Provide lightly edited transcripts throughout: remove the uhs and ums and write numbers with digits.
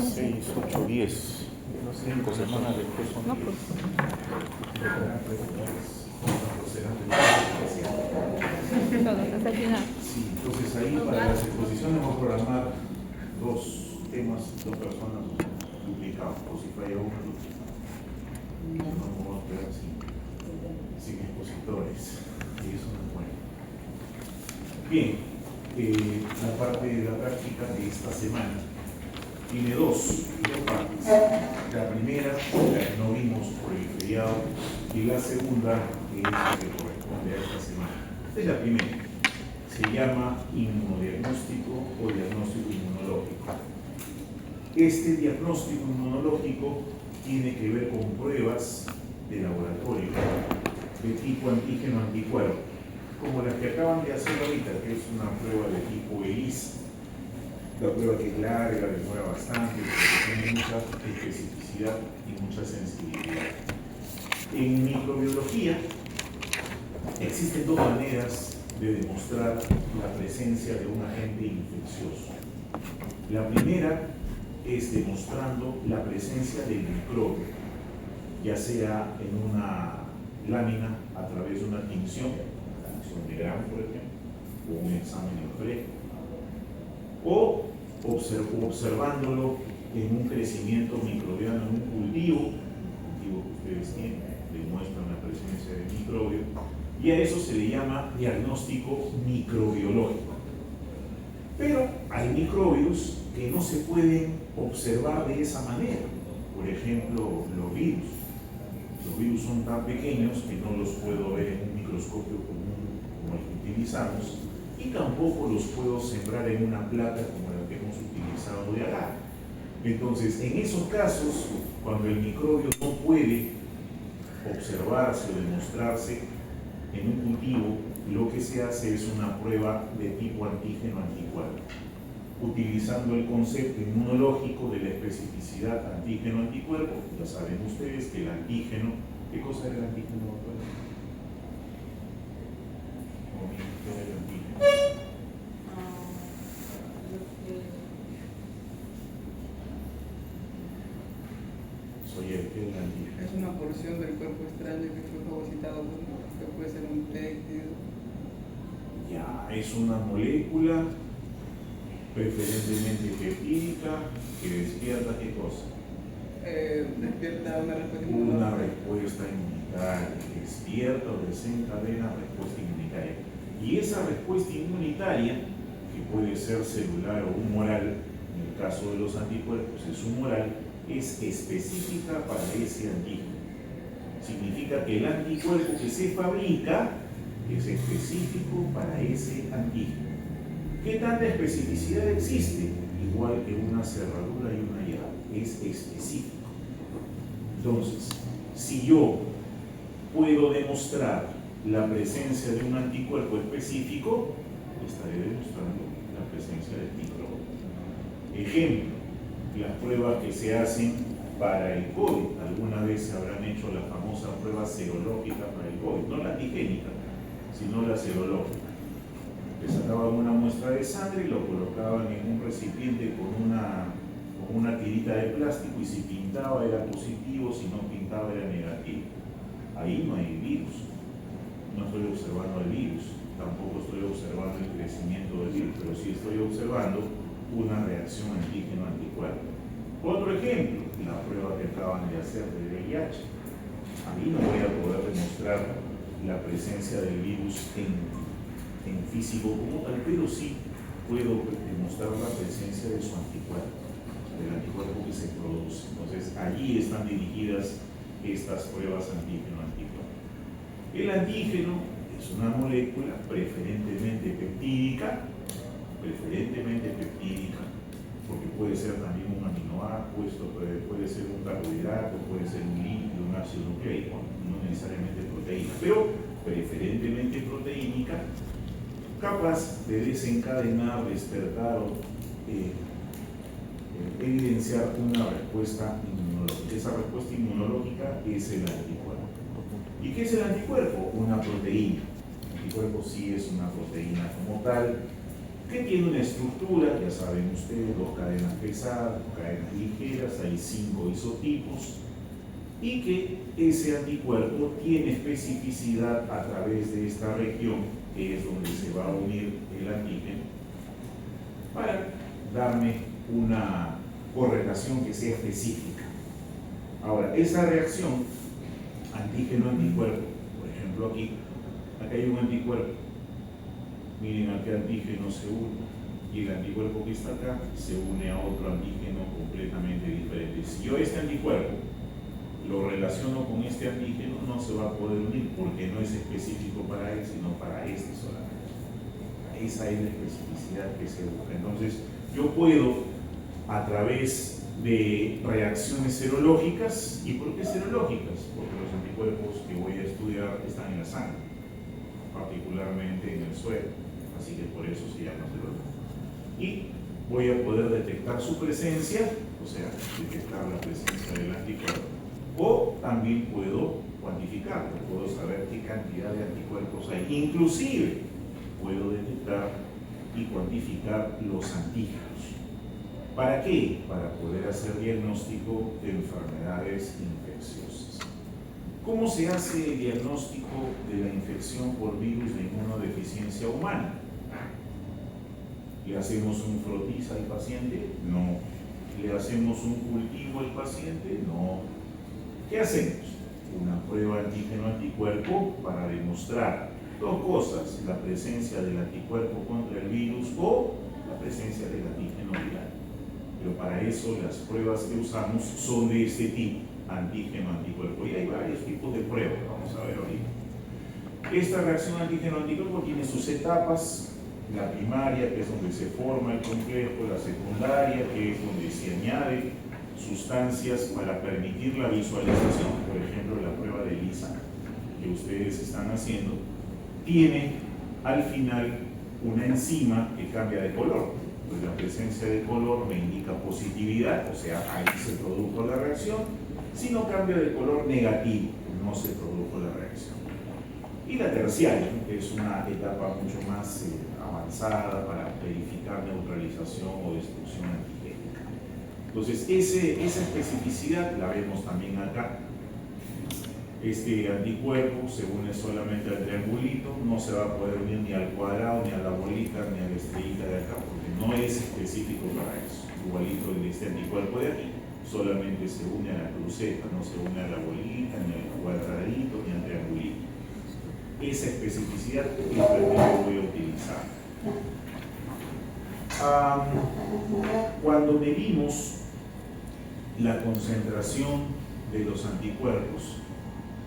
6, 8, 10. No sé, 5 semanas después son No, 10. pues. Todo hasta el final. Sí, entonces ahí para las exposiciones vamos a programar dos temas, dos personas duplicados, por si falla uno, no nos vamos a quedar sin expositores, y eso no es bueno. Bien, la parte de la práctica de esta semana tiene dos partes. La primera, la que no vimos por el feriado, y la segunda, que es la que corresponde a esta semana. Esta es la primera. Se llama inmunodiagnóstico o diagnóstico inmunológico. Este diagnóstico inmunológico tiene que ver con pruebas de laboratorio de tipo antígeno-anticuerpo, como las que acaban de hacer ahorita, que es una prueba de tipo ELISA. La prueba que es larga, demora bastante, porque tiene mucha especificidad y mucha sensibilidad. En microbiología existen dos maneras de demostrar la presencia de un agente infeccioso. La primera es demostrando la presencia del microbio, ya sea en una lámina a través de una tinción de Gram, por ejemplo, o un examen en fresco, o observándolo en un crecimiento microbiano en un cultivo que ustedes tienen, demuestran la presencia del microbio, y a eso se le llama diagnóstico microbiológico. Pero hay microbios que no se pueden observar de esa manera. Por ejemplo, los virus. Los virus son tan pequeños que no los puedo ver en un microscopio común como el que utilizamos, y tampoco los puedo sembrar en una plata como la que hemos utilizado de acá. Entonces, en esos casos, cuando el microbio no puede observarse o demostrarse en un cultivo, lo que se hace es una prueba de tipo antígeno-anticuerpo, utilizando el concepto inmunológico de la especificidad antígeno-anticuerpo. Ya saben ustedes que el antígeno, ¿qué cosa era el antígeno? ¿Qué era el antígeno? ¿Qué es el antígeno? Es una porción del cuerpo extraño que fue fagocitado, que puede ser un péptido. Ya, es una molécula preferentemente peptídica que despierta ¿qué cosa? Despierta una respuesta Una inmunológica. respuesta inmunitaria, despierta o desencadena respuesta inmunitaria. Y esa respuesta inmunitaria, que puede ser celular o humoral, en el caso de los anticuerpos es humoral, es específica para ese antígeno. Significa que el anticuerpo que se fabrica es específico para ese antígeno. ¿Qué tanta especificidad existe? Igual que una cerradura y una llave, es específico. Entonces, si yo puedo demostrar la presencia de un anticuerpo específico, estaré demostrando la presencia del microbio. Ejemplo, las pruebas que se hacen para el COVID. Alguna vez se habrán hecho la famosa prueba serológica para el COVID, no la antigénica, sino la serológica. Le sacaban una muestra de sangre y lo colocaban en un recipiente con una tirita de plástico, y si pintaba era positivo, si no pintaba era negativo. Ahí no hay virus, no estoy observando el virus, tampoco estoy observando el crecimiento del virus, pero sí estoy observando una reacción antígeno-anticuerpo. Otro ejemplo, la prueba que acaban de hacer de VIH. Ahí no voy a poder demostrar la presencia del virus en físico como tal, pero sí puedo demostrar la presencia de su anticuerpo, del anticuerpo que se produce. Entonces, allí están dirigidas estas pruebas antígeno-anticuerpo. El antígeno es una molécula preferentemente peptídica, porque puede ser también un aminoácido, esto puede ser un carbohidrato, puede ser un lípido, un ácido nucleico, no necesariamente proteína, pero preferentemente proteínica, capaz de desencadenar, despertar o evidenciar una respuesta inmunológica. Esa respuesta inmunológica es el anticuerpo. ¿Y qué es el anticuerpo? Una proteína. El anticuerpo sí es una proteína como tal, que tiene una estructura, ya saben ustedes, 2 cadenas pesadas, 2 cadenas ligeras, hay 5 isotipos, y que ese anticuerpo tiene especificidad a través de esta región, que es donde se va a unir el antígeno, para darme una correlación que sea específica. Ahora, esa reacción antígeno-anticuerpo, por ejemplo aquí hay un anticuerpo, miren a qué antígeno se une, y el anticuerpo que está acá se une a otro antígeno completamente diferente. Si yo este anticuerpo lo relaciono con este antígeno, no se va a poder unir porque no es específico para él, sino para este solamente. Esa es la especificidad que se busca. Entonces, yo puedo, a través de reacciones serológicas, ¿y por qué serológicas? Porque los anticuerpos que voy a estudiar están en la sangre, particularmente en el suero, así que por eso se llama serológico. Y voy a poder detectar su presencia, o sea, detectar la presencia del anticuerpo, o también puedo cuantificarlo, puedo saber qué cantidad de anticuerpos hay, inclusive puedo detectar y cuantificar los antígenos. ¿Para qué? Para poder hacer diagnóstico de enfermedades infecciosas. ¿Cómo se hace el diagnóstico de la infección por virus de inmunodeficiencia humana? ¿Le hacemos un frotis al paciente? No. ¿Le hacemos un cultivo al paciente? No. ¿Qué hacemos? Una prueba antígeno-anticuerpo para demostrar 2 cosas: la presencia del anticuerpo contra el virus o la presencia del antígeno viral. Pero para eso las pruebas que usamos son de este tipo, antígeno-anticuerpo. Y hay varios tipos de pruebas, vamos a ver ahorita. Esta reacción antígeno-anticuerpo tiene sus etapas: la primaria, que es donde se forma el complejo; la secundaria, que es donde se añade sustancias para permitir la visualización. Por ejemplo, la prueba de Lisa que ustedes están haciendo tiene al final una enzima que cambia de color. Pues la presencia de color me indica positividad, o sea, ahí se produjo la reacción. Si no cambia de color, negativo, no se produjo la reacción. Y la terciaria, que es una etapa mucho más avanzada para verificar neutralización o destrucción antigénica. Entonces, esa especificidad la vemos también acá. Este anticuerpo se une solamente al triangulito, no se va a poder unir ni al cuadrado, ni a la bolita, ni a la estrellita de acá, porque no es específico para eso. Igualito el de este anticuerpo de aquí, solamente se une a la cruceta, no se une a la bolita, ni al cuadradito, ni al triangulito. Esa especificidad es la que yo voy a utilizar. Cuando medimos la concentración de los anticuerpos,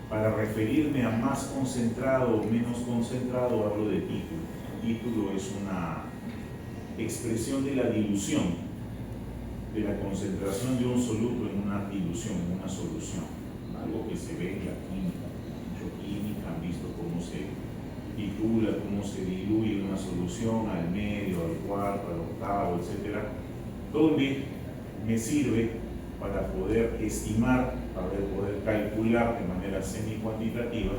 para referirme a más concentrado o menos concentrado, hablo de título. Título es una expresión de la dilución, de la concentración de un soluto en una dilución, en una solución. Algo que se ve en la química. Mucho química, han visto cómo se titula, cómo se diluye una solución al medio, al cuarto, al octavo, etc. Donde me sirve para poder estimar, para poder calcular de manera semi-cuantitativa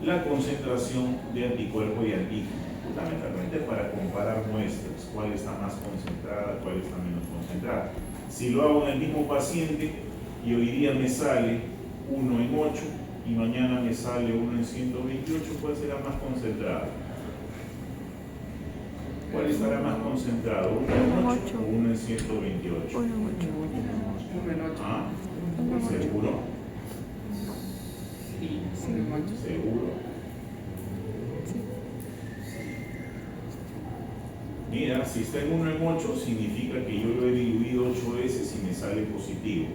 la concentración de anticuerpo y antígeno, fundamentalmente para comparar muestras, cuál está más concentrada, cuál está menos concentrada. Si lo hago en el mismo paciente y hoy día me sale 1 en 8 y mañana me sale 1 en 128, ¿cuál será más concentrado? ¿Cuál estará más concentrado? ¿1 en 8 o 1 en 128? 1 en 8. ¿Ah? ¿Seguro? ¿Seguro? Mira, si está en 1 en 8, significa que yo lo he diluido 8 veces y me sale positivo.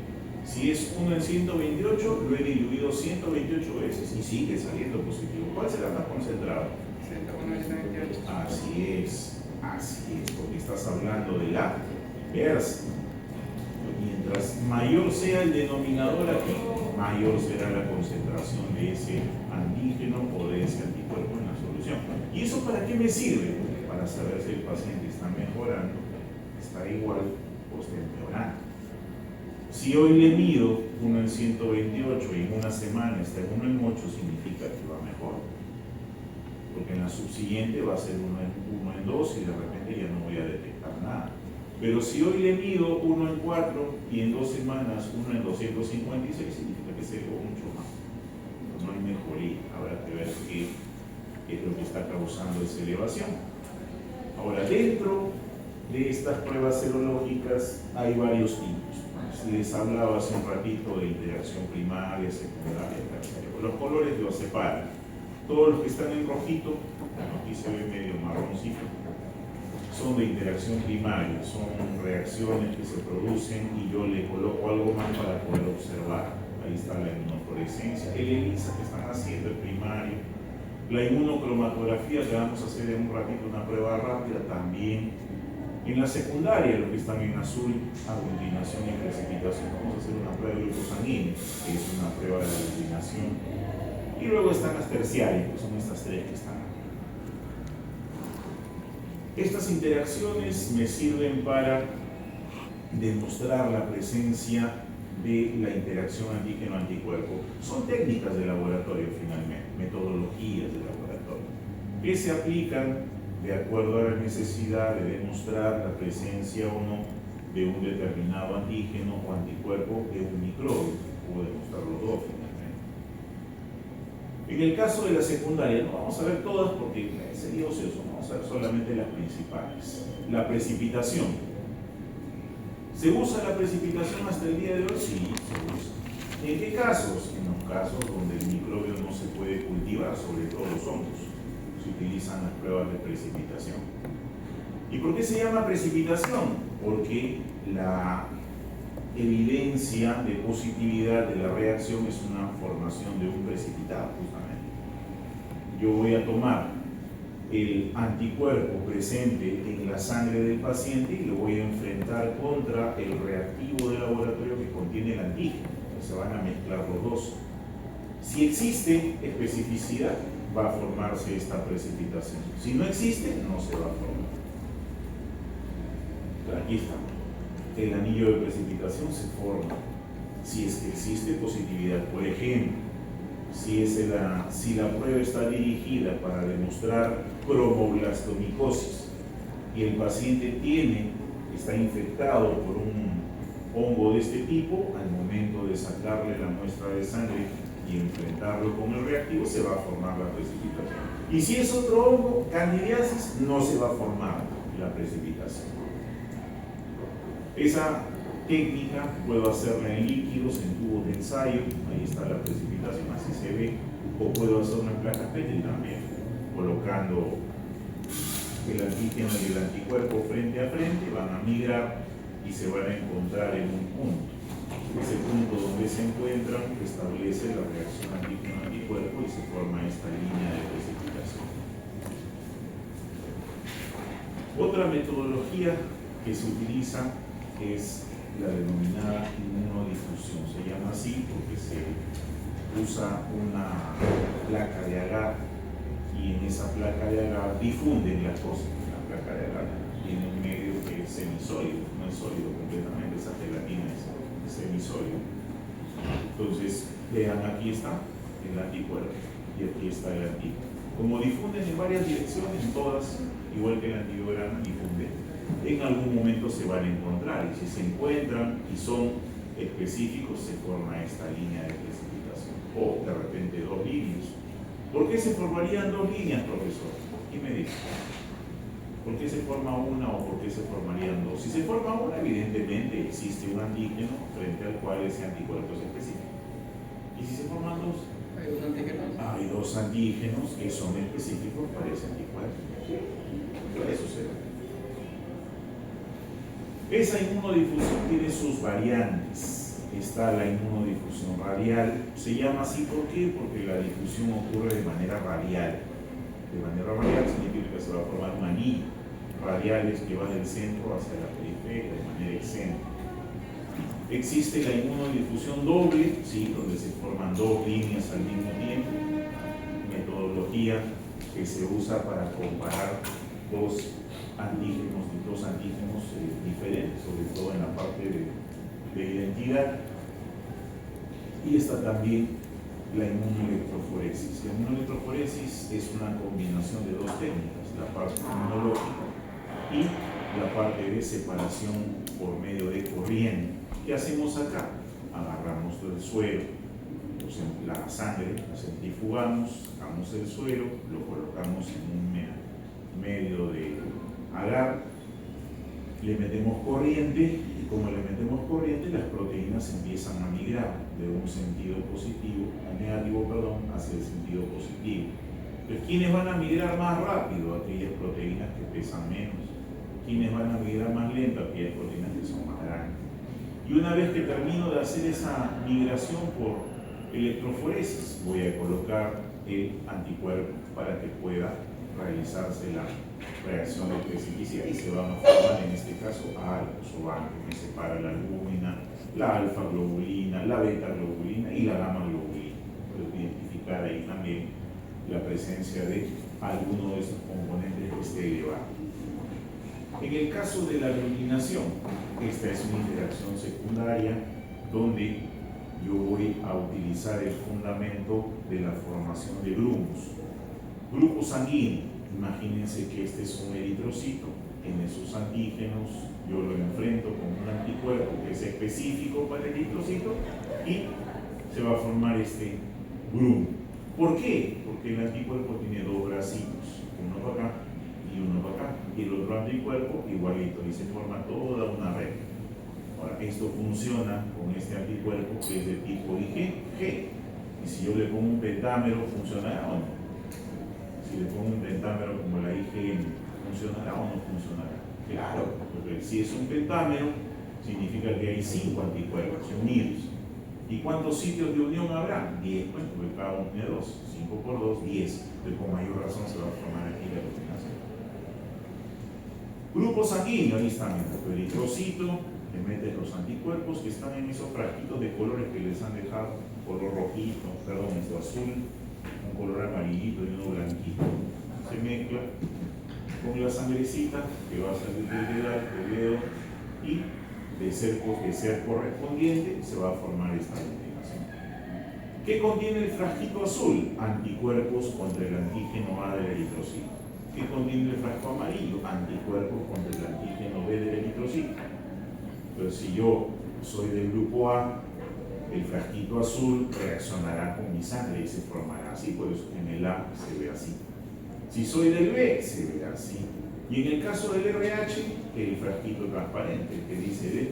Si es 1 en 128, lo he diluido 128 veces y sigue saliendo positivo. ¿Cuál será más concentrado? 128. Así es, porque estás hablando de la inversa. Mientras mayor sea el denominador aquí, mayor será la concentración de ese antígeno o de ese anticuerpo en la solución. ¿Y eso para qué me sirve? Para saber si el paciente está mejorando, está igual o está empeorando. Si hoy le mido 1 en 128 y en una semana está en 1 en 8, significa que va mejor. porque en la subsiguiente va a ser 1 en 2 y de repente ya no voy a detectar nada. Pero si hoy le mido 1 en 4 y en 2 semanas 1 en 256, significa que se elevó mucho más. Pues no hay mejoría, habrá que ver qué es lo que está causando esa elevación. Ahora, dentro de estas pruebas serológicas hay varios tipos. Les hablaba hace un ratito de interacción primaria, secundaria, terciaria. Los colores los separan. Todos los que están en rojito, aquí se ve medio marroncito, son de interacción primaria, son reacciones que se producen y yo le coloco algo más para poder observar. Ahí está la inmunofluorescencia, el ELISA que están haciendo, el primario. La inmunocromatografía que vamos a hacer en un ratito, una prueba rápida también. En la secundaria, los que están en azul, aglutinación y precipitación, vamos a hacer una prueba de grupo sanguíneo, que es una prueba de aglutinación. Y luego están las terciarias, que son estas tres que están aquí. Estas interacciones me sirven para demostrar la presencia de la interacción antígeno-anticuerpo. Son técnicas de laboratorio finalmente, metodologías de laboratorio, que se aplican de acuerdo a la necesidad de demostrar la presencia o no de un determinado antígeno o anticuerpo de un microbio, o demostrar los dos finalmente. En el caso de la secundaria, no vamos a ver todas porque sería ocioso, vamos a ver solamente las principales. La precipitación. ¿Se usa la precipitación hasta el día de hoy? Sí, se usa. ¿En qué casos? En los casos donde el microbio no se puede cultivar, sobre todo los hongos. Se utilizan las pruebas de precipitación. ¿Y por qué se llama precipitación? Porque la evidencia de positividad de la reacción es una formación de un precipitado, justamente. Yo voy a tomar el anticuerpo presente en la sangre del paciente y lo voy a enfrentar contra el reactivo de laboratorio que contiene el antígeno. Se van a mezclar los dos. Si existe especificidad, va a formarse esta precipitación. Si no existe, no se va a formar. Aquí está. El anillo de precipitación se forma si es que existe positividad. Por ejemplo, si la prueba está dirigida para demostrar cromoblastomicosis y el paciente está infectado por un hongo de este tipo, al momento de sacarle la muestra de sangre y enfrentarlo con el reactivo, se va a formar la precipitación. Y si es otro hongo, candidiasis, no se va a formar la precipitación. Esa técnica puedo hacerla en líquidos, en tubos de ensayo, ahí está la precipitación, así se ve, o puedo hacerla en placas Petri también, colocando el antígeno y el anticuerpo frente a frente, van a migrar y se van a encontrar en un punto. Ese punto donde se encuentran establece la reacción antígeno-anticuerpo y se forma esta línea de precipitación. Otra metodología que se utiliza es la denominada inmunodifusión. Se llama así porque se usa una placa de agar y en esa placa de agar difunden las cosas. La placa de agar tiene un medio que es semisólido, no es sólido completamente, esa gelatina es semisólido. Entonces, vean, aquí está el anticuerpo y aquí está el antígeno. Como difunden en varias direcciones, en todas, igual que el antibiograma difunde, en algún momento se van a encontrar, y si se encuentran y son específicos, se forma esta línea de precipitación, o de repente dos líneas. ¿Por qué se formarían dos líneas, profesor? ¿Qué me dice? ¿Por qué se forma una o por qué se formarían dos? Si se forma una, evidentemente existe un antígeno frente al cual ese anticuerpo es específico. ¿Y si se forman dos? Hay dos antígenos. Hay dos antígenos que son específicos para ese anticuerpo. Eso se ve. Esa inmunodifusión tiene sus variantes. Está la inmunodifusión radial. Se llama así ¿por qué? Porque la difusión ocurre de manera radial. De manera radial significa que se va a formar un anillo. Radial es que va del centro hacia la periferia de manera excéntrica. Existe la inmunodifusión doble, ¿sí? Donde se forman dos líneas al mismo tiempo. Metodología que se usa para comparar dos antígenos diferentes, sobre todo en la parte de identidad. Y está también la inmunoelectroforesis. La inmunoelectroforesis es una combinación de dos técnicas, la parte inmunológica y la parte de separación por medio de corriente. ¿Qué hacemos acá? Agarramos el suero, la sangre, la centrifugamos, sacamos el suero, lo colocamos en un medio de agar, le metemos corriente y como le metemos corriente las proteínas empiezan a migrar de un sentido positivo, negativo, hacia el sentido positivo. Entonces, ¿quiénes van a migrar más rápido? Aquellas proteínas que pesan menos. ¿Quiénes van a migrar más lento? Aquellas proteínas que son más grandes. Y una vez que termino de hacer esa migración por electroforesis, voy a colocar el anticuerpo para que pueda realizarse la reacción de especificidad y se van a formar en este caso alcosobancos que separa la albúmina, la alfa-globulina, la beta-globulina y la gamma-globulina. Puedo identificar ahí también la presencia de alguno de estos componentes que esté elevado. En el caso de la aglutinación, esta es una interacción secundaria donde yo voy a utilizar el fundamento de la formación de grumos. Grupo sanguíneo, imagínense que este es un eritrocito, tiene sus antígenos, yo lo enfrento con un anticuerpo que es específico para el eritrocito y se va a formar este grumo. ¿Por qué? Porque el anticuerpo tiene dos bracitos, uno para acá y uno para acá, y el otro anticuerpo igualito, y se forma toda una red. Ahora, esto funciona con este anticuerpo que es de tipo IgG, y si yo le pongo un pentámero, ¿funcionará o no? Si le pongo un pentámero como la IgM, ¿funcionará o no funcionará? Claro, porque si es un pentámero, significa que hay 5 anticuerpos unidos. ¿Y cuántos sitios de unión habrá? 10, pues, porque cada uno tiene 2. 5 por 2, 10. Entonces, con mayor razón se va a formar aquí la aglutinación. Grupo sanguíneo, ahí están el eritrocito, le metes los anticuerpos que están en esos frasquitos de colores que les han dejado, color rojito, perdón, esto azul, un color amarillito y uno blanquito. Se mezcla con la sangrecita que va a salir del dedo y de ser correspondiente se va a formar esta aglutinación. ¿Qué contiene el frasquito azul? Anticuerpos contra el antígeno A del eritrocito. ¿Qué contiene el frasco amarillo? Anticuerpos contra el antígeno B del eritrocito. Pero si yo soy del grupo A, el frasquito azul reaccionará con mi sangre y se formará así, por eso en el A se ve así. Si soy del B, se ve así. Y en el caso del RH, el frasquito transparente, el que dice D,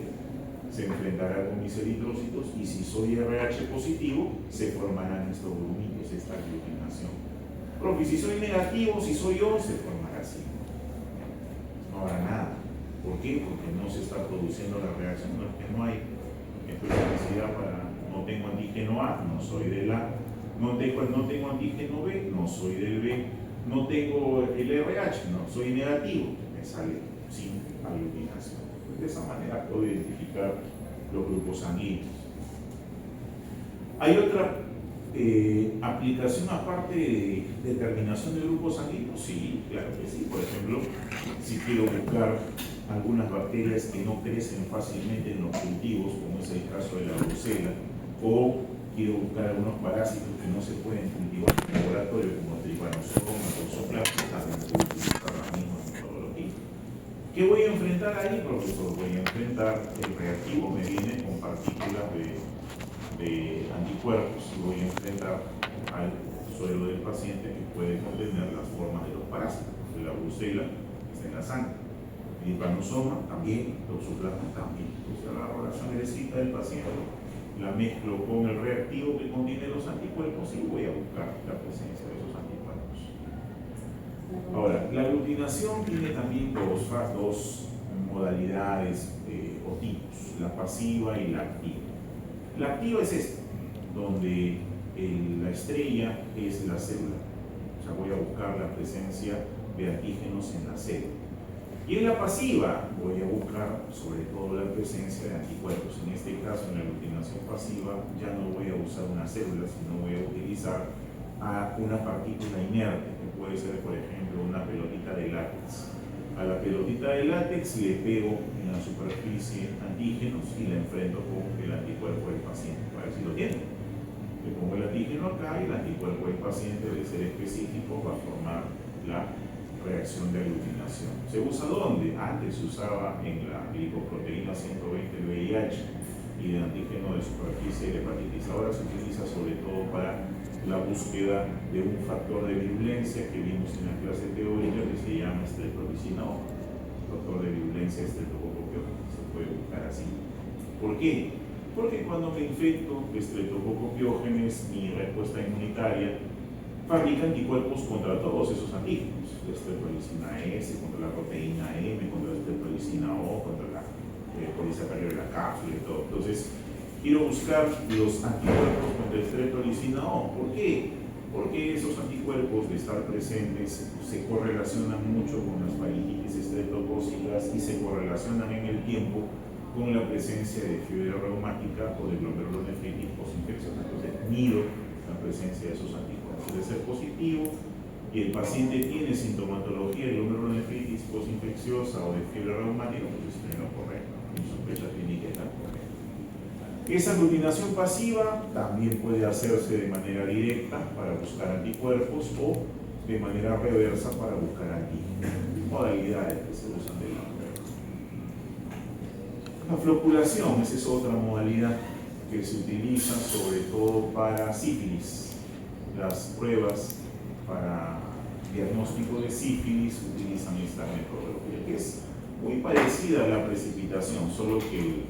se enfrentará con mis eritrocitos, y si soy RH positivo, se formarán estos grumitos, esta aglutinación. Porque si soy negativo, si soy O, se formará así. No habrá nada. ¿Por qué? Porque no se está produciendo la reacción, no es que no hay especificidad para, no tengo antígeno A, no soy del A, no tengo antígeno B, no soy del B, no tengo el RH, no soy negativo, me sale sin aglutinación. De esa manera puedo identificar los grupos sanguíneos. ¿Hay otra aplicación aparte de determinación de grupos sanguíneos? Sí, claro que sí. Por ejemplo, si quiero buscar algunas bacterias que no crecen fácilmente en los cultivos, como es el caso de la brucela, o quiero buscar algunos parásitos que no se pueden cultivar en el laboratorio, como Trypanosoma, Toxoplasma, también puedo utilizar la misma metodología. ¿Qué voy a enfrentar ahí, profesor? Voy a enfrentar, el reactivo me viene con partículas de anticuerpos, y voy a enfrentar al suelo del paciente que puede contener las formas de los parásitos. De la brucela está en la sangre, el Trypanosoma también, Toxoplasma también. Entonces agarro la sangrecita del paciente, la mezclo con el reactivo que contiene los anticuerpos y voy a buscar la presencia de esos anticuerpos. Ahora, la aglutinación tiene también dos modalidades o tipos, la pasiva y la activa. La activa es esta, donde la estrella es la célula. O sea, voy a buscar la presencia de antígenos en la célula. Y en la pasiva voy a buscar sobre todo la presencia de anticuerpos. En este caso, en la aglutinación pasiva, ya no voy a usar una célula, sino voy a utilizar a una partícula inerte, que puede ser, por ejemplo, una pelotita de látex. A la pelotita de látex le pego en la superficie antígenos y la enfrento con el anticuerpo del paciente. A ver si lo tiene. Le pongo el antígeno acá y el anticuerpo del paciente debe ser específico para formar la reacción de aglutinación. ¿Se usa dónde? Antes se usaba en la glicoproteína 120 del VIH y de antígeno de superficie de hepatitis. Ahora se utiliza sobre todo para la búsqueda de un factor de virulencia que vimos en la clase teórica que se llama streptolicina O. Factor de virulencia estreptococo se puede buscar así. ¿Por qué? Porque cuando me infecto de Streptococcus pyogenes, mi respuesta inmunitaria fabrica anticuerpos contra todos esos antígenos, la streptolicina S, contra la proteína M, contra la streptolicina O, contra la polisacario de la cápsula y todo. Entonces, quiero buscar los anticuerpos contra la streptolicina O. ¿Por qué? Porque esos anticuerpos de estar presentes se correlacionan mucho con las faringitis estreptocócicas y se correlacionan en el tiempo con la presencia de fiebre reumática o de glomerulonefritis posinfecciosa. Entonces, mido la presencia de esos anticuerpos. De ser positivo y el paciente tiene sintomatología de glomerulonefritis posinfecciosa o de fiebre reumática, pues es lo correcto. Mi sospecha clínica está correcta. Esa aglutinación pasiva también puede hacerse de manera directa para buscar anticuerpos o de manera reversa para buscar antígenos. Modalidades que se usan de la La floculación, esa es otra modalidad que se utiliza sobre todo para sífilis. Las pruebas para diagnóstico de sífilis utilizan esta metodología, que es muy parecida a la precipitación, solo que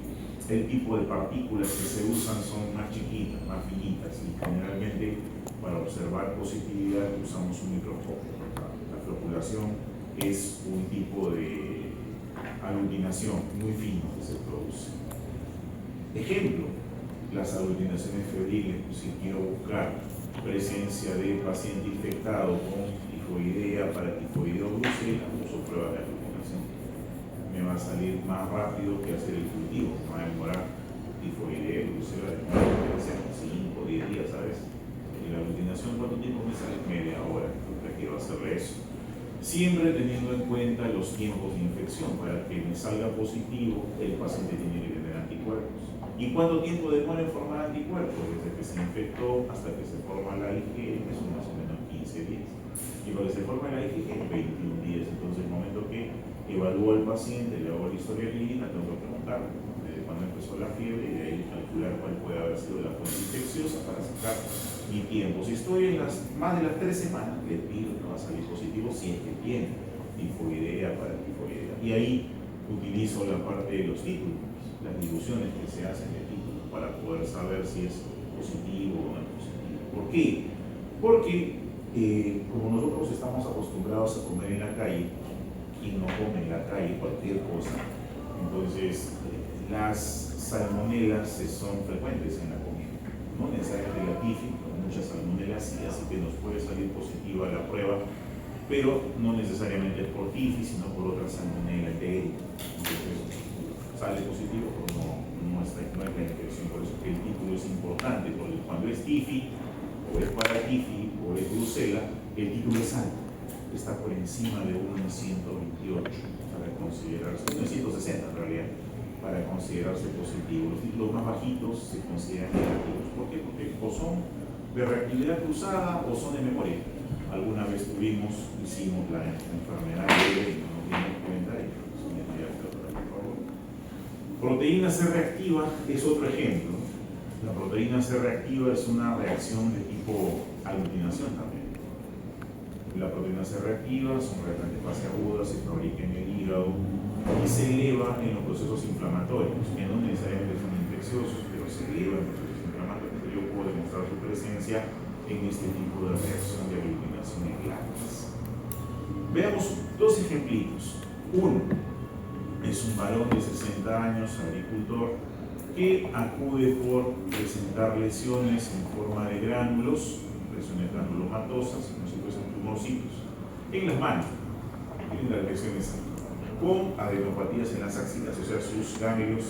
el tipo de partículas que se usan son más chiquitas, más finitas, y generalmente para observar positividad usamos un microscopio. La floculación es un tipo de aglutinación muy fino que se produce. Ejemplo, las aglutinaciones febriles. Si quiero buscar presencia de paciente infectado con tifoidea, paratifoidea o brucela, uso pruebas de aglutinación. Me va a salir más rápido que hacer el cultivo, me va a demorar tifoidea, brucela, de 5 o 10 días, ¿sabes? Y la aglutinación, ¿cuánto tiempo me sale? Media hora, entonces quiero hacerle eso. Siempre teniendo en cuenta los tiempos de infección. Para que me salga positivo, el paciente tiene que tener anticuerpos. ¿Y cuánto tiempo demora en formar anticuerpos? Desde que se infectó hasta que se forma la IgG, que son más o menos 15 días. Y cuando se forma la IgG, 21 días. Entonces, el momento que evalúo al paciente, le hago la historia clínica, tengo que preguntarle desde cuándo empezó la fiebre y de ahí calcular cuál puede haber sido la fuente infecciosa para sacar mi tiempo. Si estoy en más de las 3 semanas, le pido que va a salir positivo si es que tiene tifoidea, paratifoidea. Y ahí utilizo la parte de los títulos, las diluciones que se hacen de títulos para poder saber si es positivo o no es positivo. ¿Por qué? Porque como nosotros estamos acostumbrados a comer en la calle, y no come en la calle cualquier cosa, entonces las salmonelas son frecuentes en la comida. No necesariamente la tifus, muchas salmonelas sí, así que nos puede salir positiva la prueba, pero no necesariamente por tifus, sino por otra salmonela entérica. Entonces sale positivo, pero no es la infección. Por eso que el título es importante, porque cuando es tifus, o es paratifus, o es brucela, el título es alto, está por encima de 1 en 128 para considerarse, 1 en 160 en realidad, para considerarse positivo. Los títulos más bajitos se consideran negativos. ¿Por qué? Porque o son de reactividad cruzada o son de memoria. Alguna vez hicimos la enfermedad leve y no nos dimos cuenta y son de mayor por favor. Proteína C reactiva es otro ejemplo. La proteína C reactiva es una reacción de tipo aglutinación también. La proteína C reactiva es un reactante de fase aguda, se fabrica en el hígado y se eleva en los procesos inflamatorios, que no necesariamente son infecciosos, pero se eleva en procesos inflamatorios. Yo puedo demostrar su presencia en este tipo de reacción de aglutinación en glándulas. Veamos dos ejemplitos. Uno es un varón de 60 años, agricultor, que acude por presentar lesiones en forma de gránulos, lesiones granulomatosas, como si fuesen tumorcitos, en las manos. Tienen las lesiones con adenopatías en las axilas, o sea, sus ganglios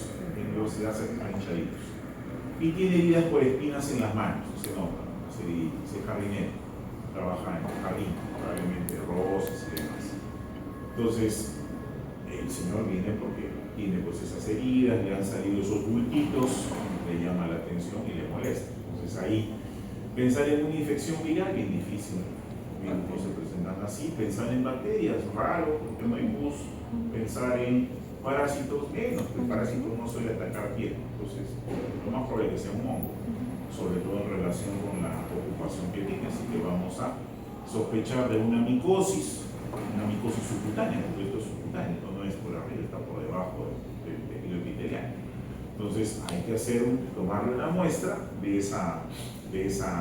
se hacen hinchaditos. Y tiene heridas por espinas en las manos, se nota, se jardinero, trabaja en el jardín, probablemente rosas y demás. Entonces, el señor viene porque tiene pues esas heridas, le han salido esos bultitos, le llama la atención y le molesta. Entonces ahí Pensar en una infección viral, bien difícil. No se presentan así. Pensar en bacterias, raro, porque no hay pus. Pensar en parásitos, menos, que el parásito no suele atacar piel. Entonces, lo más probable es que sea un hongo, sobre todo en relación con la ocupación que tiene. Así que vamos a sospechar de una micosis subcutánea, porque esto es subcutáneo, esto no es por arriba, está por debajo del tejido epitelial. Entonces, hay que tomarle una muestra de esa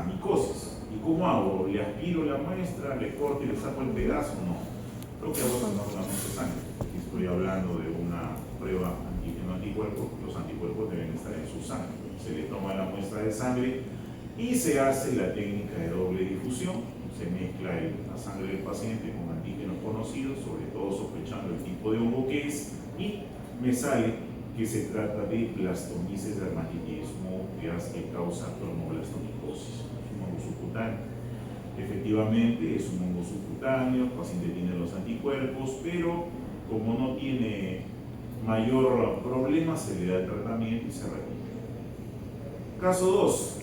micosis. ¿Y cómo hago? ¿Le aspiro la muestra, le corto y le saco el pedazo? No. Lo que hago es tomar una muestra de sangre. Aquí estoy hablando de una prueba antígeno-anticuerpo. Los anticuerpos deben estar en su sangre. Se le toma la muestra de sangre y se hace la técnica de doble difusión. Se mezcla la sangre del paciente con antígenos conocidos, sobre todo sospechando el tipo de hongo que es, y me sale que se trata de Blastomyces dermatitis movias que causa cromoblastomicosis. Es un hongo subcutáneo. Efectivamente es un hongo subcutáneo, el paciente tiene los anticuerpos, pero como no tiene mayor problema, se le da el tratamiento y se repite. Caso 2.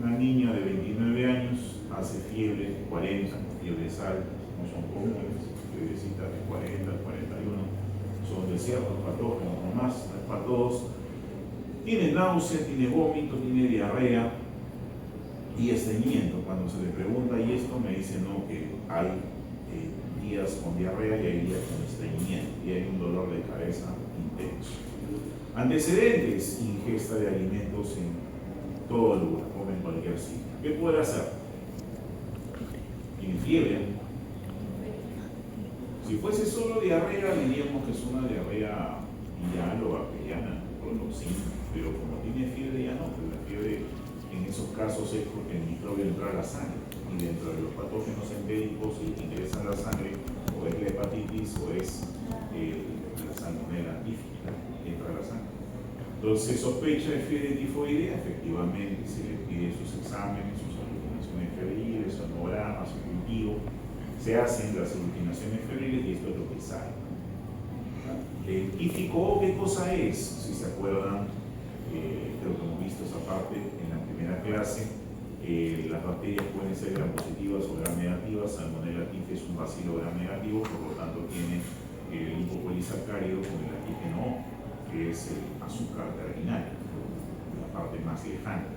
Una niña de 29 años hace fiebre 40, fiebres altas, no son comunes, fiebrecitas de 40, 41. Son de ciertos patógenos o más, para todos. Tiene náusea, tiene vómito, tiene diarrea y estreñimiento. Cuando se le pregunta y esto, me dice no, que hay días con diarrea y hay días con estreñimiento y hay un dolor de cabeza intenso. Antecedentes: ingesta de alimentos en todo lugar, come en cualquier sitio. ¿Qué puede hacer? Tiene fiebre. Si fuese solo diarrea, diríamos que es una diarrea viral o bacteriana, pero como tiene fiebre ya no, pues la fiebre en esos casos es porque el microbio entra a la sangre, y dentro de los patógenos entéricos que ingresan a la sangre, o es la hepatitis o es la salmonela tífica que entra a la sangre. Entonces, sospecha de fiebre tifoidea, efectivamente se le pide sus exámenes, sus alucinaciones febriles, sonogramas, su cultivo. Se hacen las alucinaciones febriles y esto es lo que sale. El tífico, ¿qué cosa es? Si se acuerdan, creo que hemos visto esa parte en la primera clase. Las bacterias pueden ser gram positivas o gram negativas. Salmonella typhi es un bacilo gram negativo, por lo tanto tiene el lipopolisacárido con el antígeno O, que es el azúcar terminal, la parte más lejana.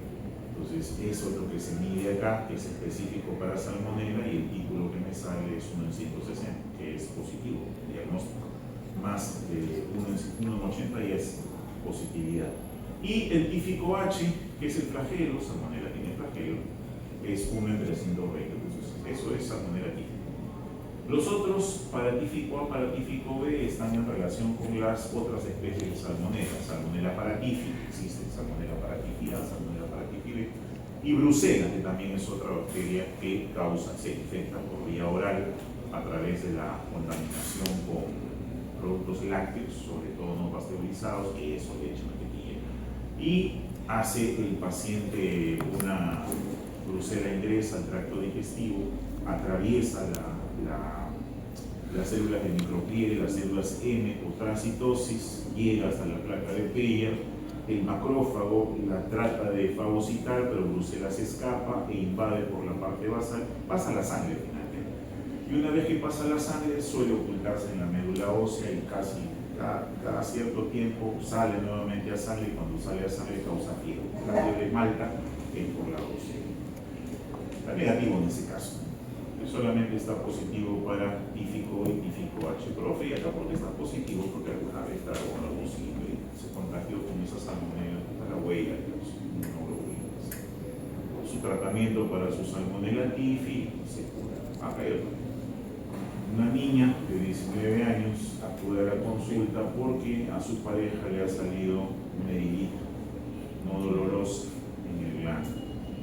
Entonces, eso es lo que se mide acá, que es específico para salmonella, y el título que me sale es 1 en 160, que es positivo, diagnóstico. Más de 1 en 80 y es positividad. Y el tífico H, que es el flagelo, salmonella tiene flagelo, es 1 en 320. Entonces, eso es salmonella tífica. Los otros, paratífico A, paratífico B, están en relación con las otras especies de salmonella. Salmonella paratífica, existe salmonella paratífica A, salmonella paratífica B, y brucela, que también es otra bacteria que se infecta por vía oral a través de la contaminación con productos lácteos, sobre todo no pasteurizados, queso, leche, mantequilla. Y hace el paciente una brucela, ingresa al tracto digestivo, atraviesa las células de micropliegue, las células M o transitosis, llega hasta la placa de Peyer. El macrófago la trata de fagocitar, pero brucela se escapa e invade por la parte basal, pasa la sangre finalmente. Y una vez que pasa la sangre, suele ocultarse en la médula ósea y casi cada cierto tiempo sale nuevamente a sangre, y cuando sale a sangre causa fiebre. La fiebre malta es por la ósea. Está negativo en ese caso. Solamente está positivo para tífico y tífico H. Profe, ¿y acá por qué está positivo? Porque alguna vez trajo algo simple, se contagió con esa salmonella, la huella de los inmunoglobulinas. Su tratamiento para su salmonella typhi se cura. Acá hay otro. Una niña de 19 años acude a la consulta porque a su pareja le ha salido una herida no dolorosa en el glande,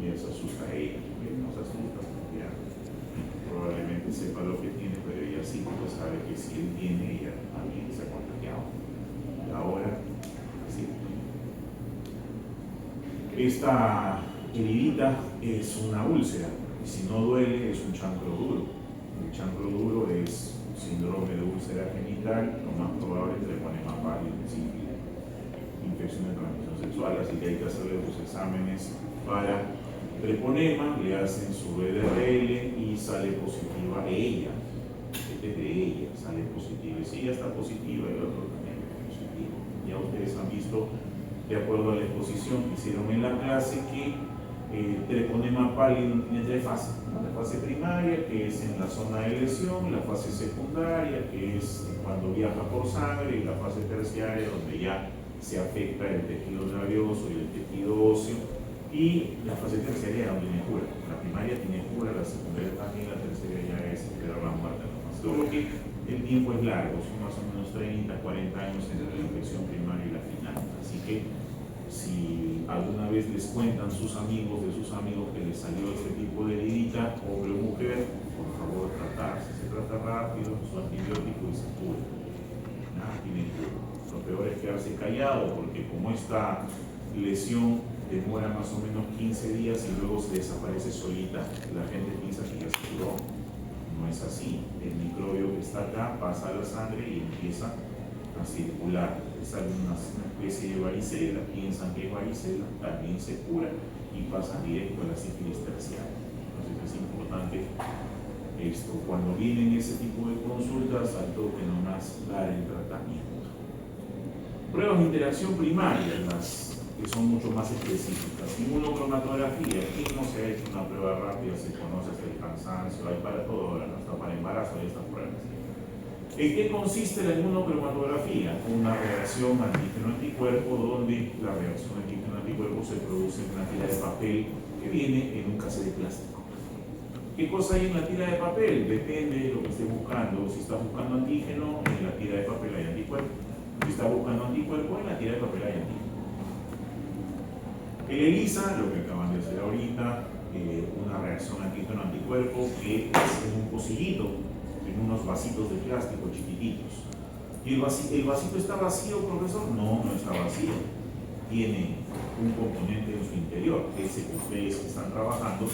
y eso asusta a ella. No se asusta, ya probablemente sepa lo que tiene, pero ella sí pues sabe que si él tiene, ella también se ha contagiado. Y ahora, así. Esta heridita es una úlcera, y si no duele, es un chancro duro. El chancro duro es un síndrome de úlcera genital, lo más probable es que le pone más pálido, infección de transmisión sexual, así que hay que hacerle los exámenes para treponema, le hacen su VDRL y sale positiva ella. Este es de ella, sale positiva. Y si ella está positiva, el otro también es positivo. Ya ustedes han visto, de acuerdo a la exposición que hicieron en la clase, que el treponema pálido tiene tres fases. La fase primaria, que es en la zona de lesión, la fase secundaria, que es cuando viaja por sangre, y la fase terciaria, donde ya se afecta el tejido nervioso y el tejido óseo, y la fase terciaria donde tiene cura. La primaria tiene cura, la secundaria también, la terciaria ya es esperar la muerte nomás. Todo lo que el tiempo es largo, son más o menos 30, 40 años entre la infección primaria y la final. Así que si alguna vez les cuentan sus amigos de sus amigos que les salió este tipo de heridita, hombre o mujer, por favor tratarse. Se trata rápido, su antibiótico y se cura. Nada tiene cura. Lo peor es quedarse callado, porque como esta lesión demora más o menos 15 días y luego se desaparece solita, la gente piensa que ya se curó. No es así. El microbio que está acá pasa a la sangre y empieza a circular. Sale una especie de varicela, piensan que es varicela, también se cura y pasan directo a la sífilis terciaria. Entonces es importante esto. Cuando vienen ese tipo de consultas, al toque nomás dar el tratamiento. Pruebas de interacción primaria, las que son mucho más específicas. Inmunocromatografía, aquí no se ha hecho una prueba rápida, se conoce hasta el cansancio, hay para todo, hasta para embarazo hay estas pruebas. ¿En qué consiste la inmunocromatografía? Una reacción antígeno-anticuerpo, donde la reacción antígeno-anticuerpo se produce en una tira de papel que viene en un cassette de plástico. ¿Qué cosa hay en la tira de papel? Depende de lo que esté buscando. Si está buscando antígeno, en la tira de papel hay anticuerpo. Si está buscando anticuerpo, en la tira de papel hay antígeno. El ELISA, lo que acaban de hacer ahorita, una reacción antígeno-anticuerpo que es en un pocillito, en unos vasitos de plástico chiquititos. ¿Y el vasito está vacío, profesor? No, no está vacío. Tiene un componente en su interior, ese que ustedes están trabajando,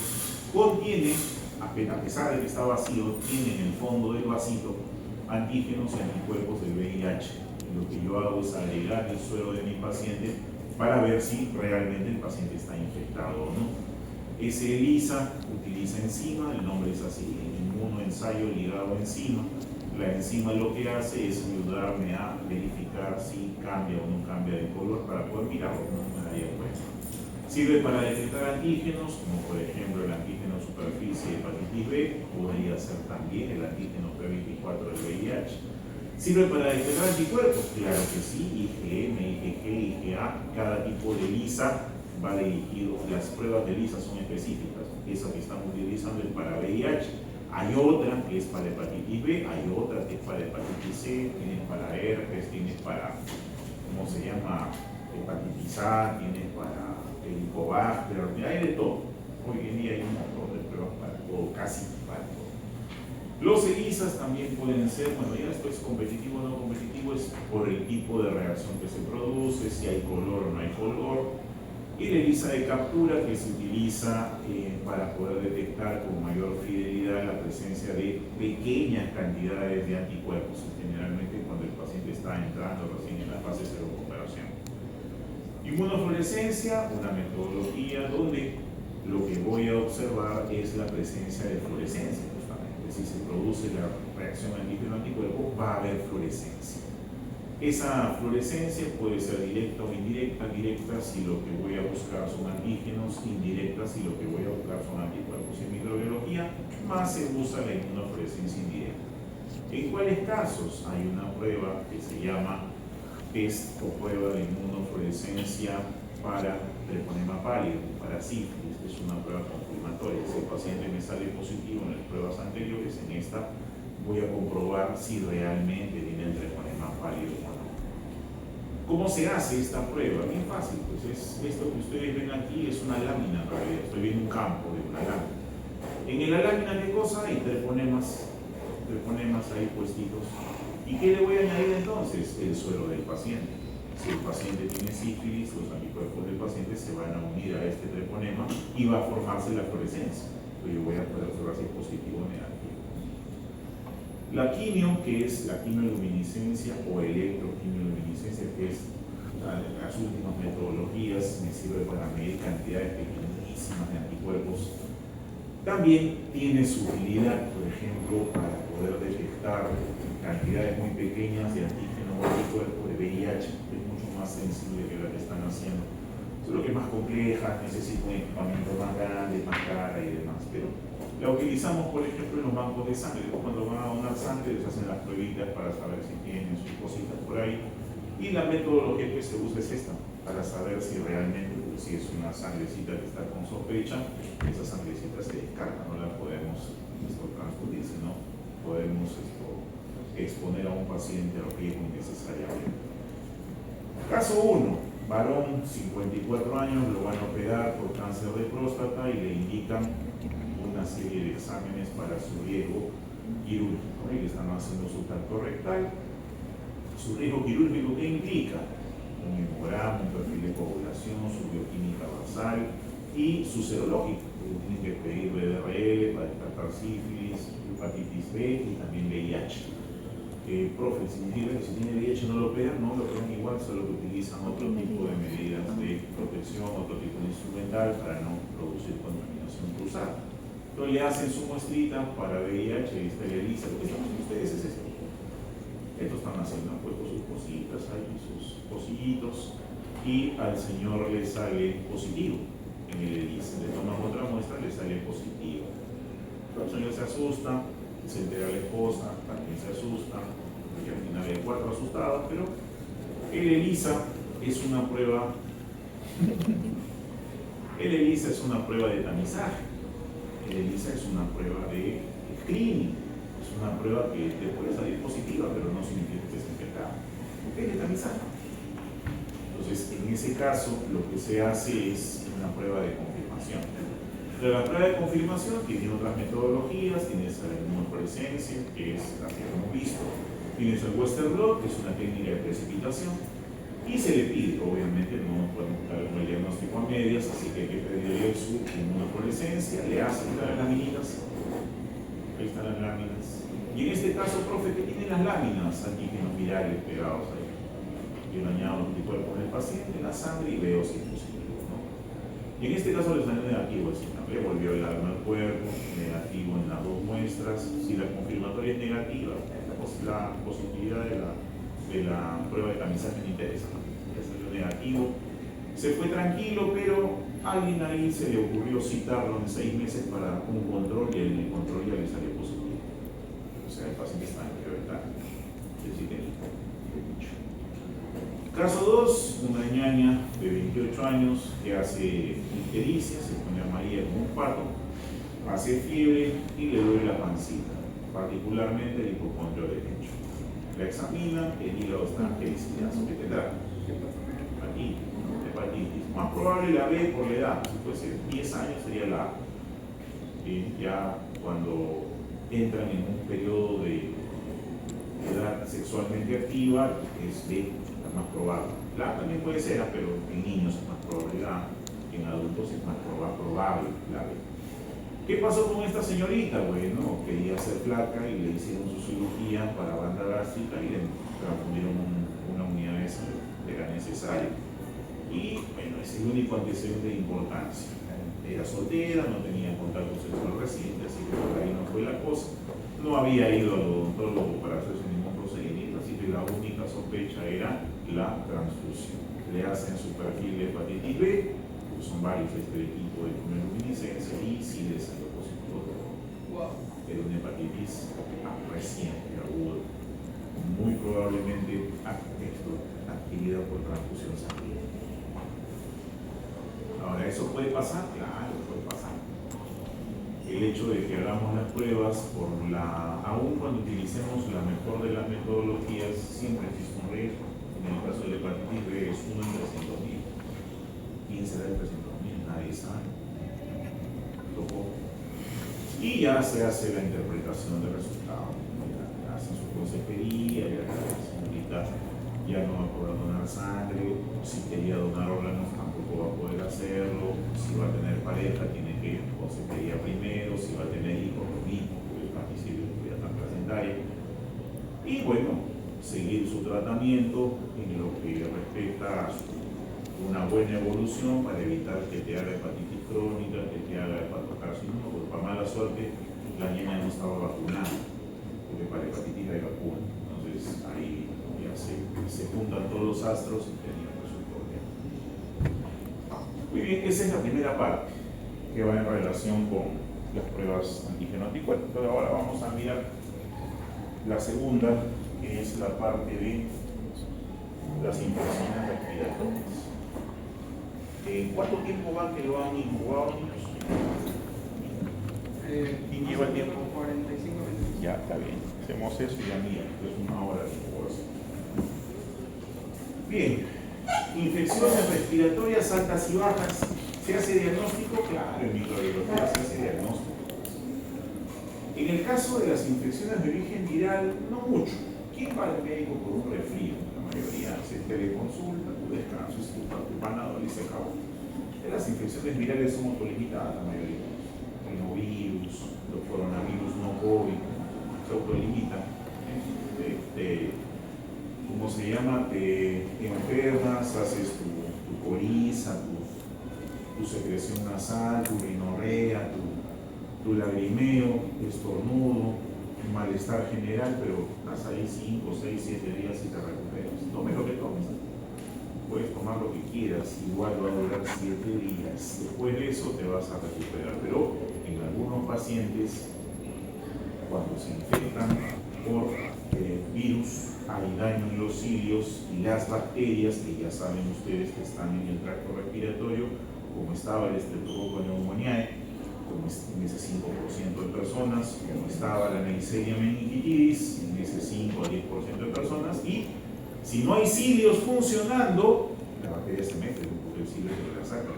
contiene, a pesar de que está vacío, tiene en el fondo del vasito antígenos y anticuerpos del VIH. Y lo que yo hago es agregar el suero de mi paciente para ver si realmente el paciente está infectado o no. Ese ELISA utiliza enzima, el nombre es así, inmunoensayo ligado a enzima. La enzima lo que hace es ayudarme a verificar si cambia o no cambia de color para poder mirarlo, no me daría cuenta. Sirve para detectar antígenos, como por ejemplo el antígeno superficie de hepatitis B, podría ser también el antígeno P24 del VIH. ¿Sirve para detectar anticuerpos? Claro que sí, IgM, IgG, IgA, cada tipo de ELISA va dirigido, las pruebas de ELISA son específicas, esa que estamos utilizando es para VIH, hay otra que es para hepatitis B, hay otra que es para hepatitis C, tienes para herpes, tienes para, ¿cómo se llama? Hepatitis A, tienes para helicobacter, hay de todo. Hoy en día hay un montón de pruebas para todo, casi para todo. Los ELISAs también pueden ser, bueno, ya esto es competitivo o no competitivo, es por el tipo de reacción que se produce, si hay color o no hay color. Y la ELISA de captura, que se utiliza para poder detectar con mayor fidelidad la presencia de pequeñas cantidades de anticuerpos, generalmente cuando el paciente está entrando recién en la fase de recuperación. Inmunofluorescencia, una metodología donde lo que voy a observar es la presencia de fluorescencia. Si se produce la reacción antígeno-anticuerpo, va a haber fluorescencia. Esa fluorescencia puede ser directa o indirecta. Directa si lo que voy a buscar son antígenos, indirecta si lo que voy a buscar son anticuerpos. En microbiología más se usa la inmunofluorescencia indirecta. ¿En cuáles casos? Hay una prueba que se llama test o prueba de inmunofluorescencia para treponema pálido, para sífilis. Es una prueba confirmatoria. Si el paciente me sale positivo en las pruebas anteriores, en esta voy a comprobar si realmente tiene el treponema pálido o no. ¿Cómo se hace esta prueba? Bien fácil, pues esto que ustedes ven aquí es una lámina en realidad. Estoy viendo un campo de una lámina. En la lámina, ¿qué cosa hay? Treponemas ahí puestitos. ¿Y qué le voy a añadir entonces? El suero del paciente. Si el paciente tiene sífilis, los anticuerpos del paciente se van a unir a este treponema y va a formarse la fluorescencia. Entonces yo voy a poder observar si es positivo o negativo. La quimio, que es la quimioluminiscencia o electroquimioluminiscencia, que es las últimas metodologías, me sirve para medir cantidades pequeñitas altísimas de anticuerpos. También tiene su utilidad, por ejemplo, para poder detectar cantidades muy pequeñas de antígeno o anticuerpo de VIH, que es mucho más sensible que la que están haciendo. Solo que es más compleja, necesita un equipamiento más grande, más cara y demás. Pero la utilizamos, por ejemplo, en los bancos de sangre. Cuando van a donar sangre, les hacen las pruebitas para saber si tienen sus cositas por ahí. Y la metodología que se usa es esta, para saber si realmente, si es una sangrecita que está con sospecha, esa sangrecita se descarta, no la podemos transfundir, sino podemos exponer a un paciente al riesgo innecesariamente. Caso 1. Varón, 54 años, lo van a operar por cáncer de próstata y le indican una serie de exámenes para su riesgo quirúrgico. Y le están haciendo su tacto rectal. Su riesgo quirúrgico, ¿qué implica? Un hemograma, un perfil de población, su bioquímica basal y su serológico. Tienen que pedir BDRL para descartar sífilis, hepatitis B y también VIH. Profe, significa que si tiene VIH no lo operan, no lo operan igual, solo que utilizan otro tipo de medidas de protección, otro tipo de instrumental para no producir contaminación cruzada. Entonces le hacen su muestrita para VIH y esteriliza. Lo que están haciendo ustedes es esto. Estos están haciendo, han puesto sus cositas ahí, sus pocillitos, y al señor le sale positivo. En el ELISA le toman otra muestra, le sale positivo. El señor se asusta, se entera la esposa, también se asusta, porque al final hay 4 asustados, pero el ELISA es una prueba. El ELISA es una prueba de tamizaje. El ELISA es una prueba de screening. Es una prueba que te puede salir positiva, pero no significa que estés infectado. Es de tamizaje. Entonces, en ese caso, lo que se hace es una prueba de confirmación. Pero la prueba de confirmación tiene otras metodologías, tienes la inmunofluorescencia, que es la que hemos visto, tienes el Western blot, que es una técnica de precipitación, y se le pide, obviamente no podemos dar el diagnóstico a medias, así que hay que pedirle su inmunofluorescencia, le hacen las laminitas, ahí están las láminas, y en este caso, profe, ¿qué tienen las láminas? Antígenos virales pegados ahí. Yo añado los anticuerpos del paciente en la sangre y veo si es positivo, ¿no? Y en este caso le salió negativo el síntoma, le volvió el alma al cuerpo, negativo en las 2 muestras. Si la confirmatoria es negativa, la positividad de la prueba de tamizaje me interesa. Le salió negativo, se fue tranquilo, pero a alguien ahí se le ocurrió citarlo en 6 meses para un control y en el control ya le salió positivo. O sea, el paciente está en prioridad. Caso 2, una ñaña de 28 años que hace ictericia, se pone amarilla como un pato, hace fiebre y le duele la pancita, particularmente el hipocondrio derecho. La examina, el hígado está angelicidazo. ¿Qué tendrá? Hepatitis. Más probable la B por la edad, si fuese 10 años sería la A. Ya cuando entran en un periodo de edad sexualmente activa, es B. Más probable. La también puede ser, pero en niños es más probable la, en adultos es más probable la B. ¿Qué pasó con esta señorita? Bueno, quería ser flaca y le hicieron su cirugía para banda gástrica y le transfundieron una unidad de sangre, era necesaria. Y bueno, es el único antecedente de importancia. Era soltera, no tenía contacto sexual reciente, así que por ahí no fue la cosa. No había ido al odontólogo para hacerse ningún procedimiento, así que la única sospecha era la transfusión. Le hacen su perfil de hepatitis B, pues son varios este tipo de luminiscencia y sí le salió positivo todo. Wow. Era una hepatitis reciente, aguda, muy probablemente adquirida por transfusión sanguínea. Ahora, ¿eso puede pasar? Claro, puede pasar. El hecho de que hagamos las pruebas, aún cuando utilicemos la mejor de las metodologías, siempre existe un riesgo. En el caso de la hepatitis B es 1 en 300.000. ¿Quién será el 300.000? Nadie sabe. Tocó. Y ya se hace la interpretación del resultado. Ya hacen su consejería, ya la señorita ya no va a poder donar sangre. Si quería donar órganos tampoco va a poder hacerlo. Si va a tener pareja tiene que consejería primero. Si va a tener hijos lo mismo, porque el particidio ya tan placentaria. Y bueno, seguir su tratamiento en lo que respecta a su una buena evolución para evitar que te haga hepatitis crónica, que te haga hepatocarcinoma, porque para mala suerte la niña no estaba vacunada, porque para hepatitis hay vacuna. Entonces ahí ya se juntan todos los astros y tenía resultado bien. Muy bien, esa es la primera parte que va en relación con las pruebas antígeno-anticuerpos. Pero ahora vamos a mirar la segunda, que es la parte de las infecciones respiratorias. ¿Cuánto tiempo va que lo han incubado, niños? ¿Quién lleva el tiempo? 45 minutos. Ya, está bien. Hacemos eso y ya mira, es una hora de incubación. Bien, infecciones respiratorias altas y bajas. ¿Se hace diagnóstico? Claro, en microbiología se hace diagnóstico. En el caso de las infecciones de origen viral, no mucho. ¿Quién va al médico por un resfrío? La mayoría se teleconsulta, tu descanso, tu panadol y se acabó. Las infecciones virales son autolimitadas, la mayoría. Rinovirus, los coronavirus no COVID, se autolimitan. ¿Cómo se llama? Te enfermas, haces tu coriza, tu secreción nasal, tu rinorrea, tu lagrimeo, estornudo, malestar general, pero estás ahí 5, 6, 7 días y te recuperas. Tome lo que tomes. Puedes tomar lo que quieras, igual va a durar 7 días. Después de eso te vas a recuperar. Pero en algunos pacientes, cuando se infectan por virus, hay daño en los cilios y las bacterias, que ya saben ustedes que están en el tracto respiratorio, como estaba el Streptococcus pneumoniae, como en ese 5% de personas, como estaba la Neisseria meningitidis, en ese 5 a 10% de personas, y si no hay cilios funcionando, la bacteria se mete, porque el cilio se la saca.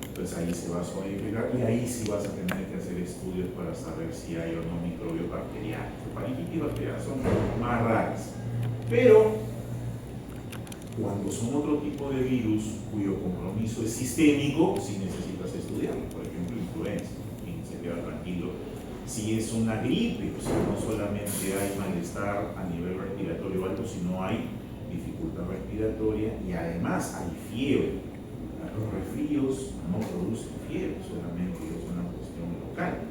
Entonces ahí se va a solidificar y ahí sí vas a tener que hacer estudios para saber si hay o no microbio bacteriano. Parásitos bacterianos son más raras. Pero cuando son otro tipo de virus cuyo compromiso es sistémico, sí necesitas estudiarlo. Por ejemplo, influenza, y se queda tranquilo. Si es una gripe, o sea, no solamente hay malestar a nivel respiratorio alto, sino hay dificultad respiratoria y además hay fiebre. Los resfríos no producen fiebre, solamente es una cuestión local.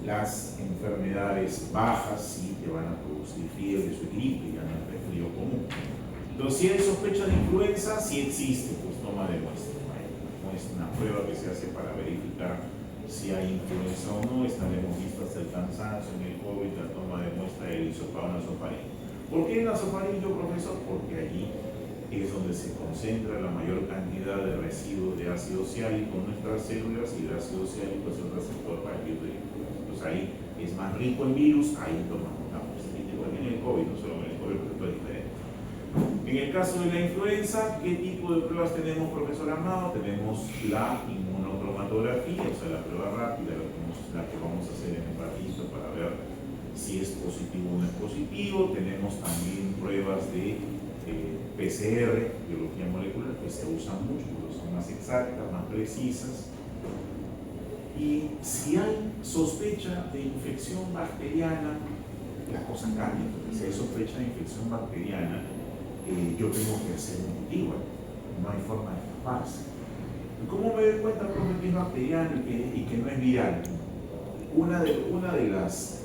Las enfermedades bajas sí te van a producir fiebre, eso es gripe, ya no es resfrío común. Entonces, si hay sospecha de influenza, sí existe, pues toma de muestra. No es una prueba que se hace para verificar si hay influenza o no. Esta la hemos visto hasta el cansancio en el COVID, la toma de muestra del hisopado nasofaríngeo. ¿Por qué el nasofaríngeo, profesor? Porque allí es donde se concentra la mayor cantidad de residuos de ácido ciálico en nuestras células, y el ácido ciálico es el receptor para el virus de influenza. Entonces ahí es más rico en virus, ahí tomamos la muestra. Igual en el COVID, no solo en el COVID, pero es diferente. En el caso de la influenza, ¿qué tipo de pruebas tenemos, profesor Amado? Tenemos la inmunocromatografía, o sea, la prueba rápida, la que vamos a hacer en el ratito para ver si es positivo o no es positivo. Tenemos también pruebas de PCR, biología molecular, que se usan mucho porque son más exactas, más precisas. Y si hay sospecha de infección bacteriana, las cosas cambian. Si hay sospecha de infección bacteriana, yo tengo que hacer un antígeno, no hay forma de escaparse. ¿Cómo me doy cuenta que es bacteriano y que no es viral? Una de las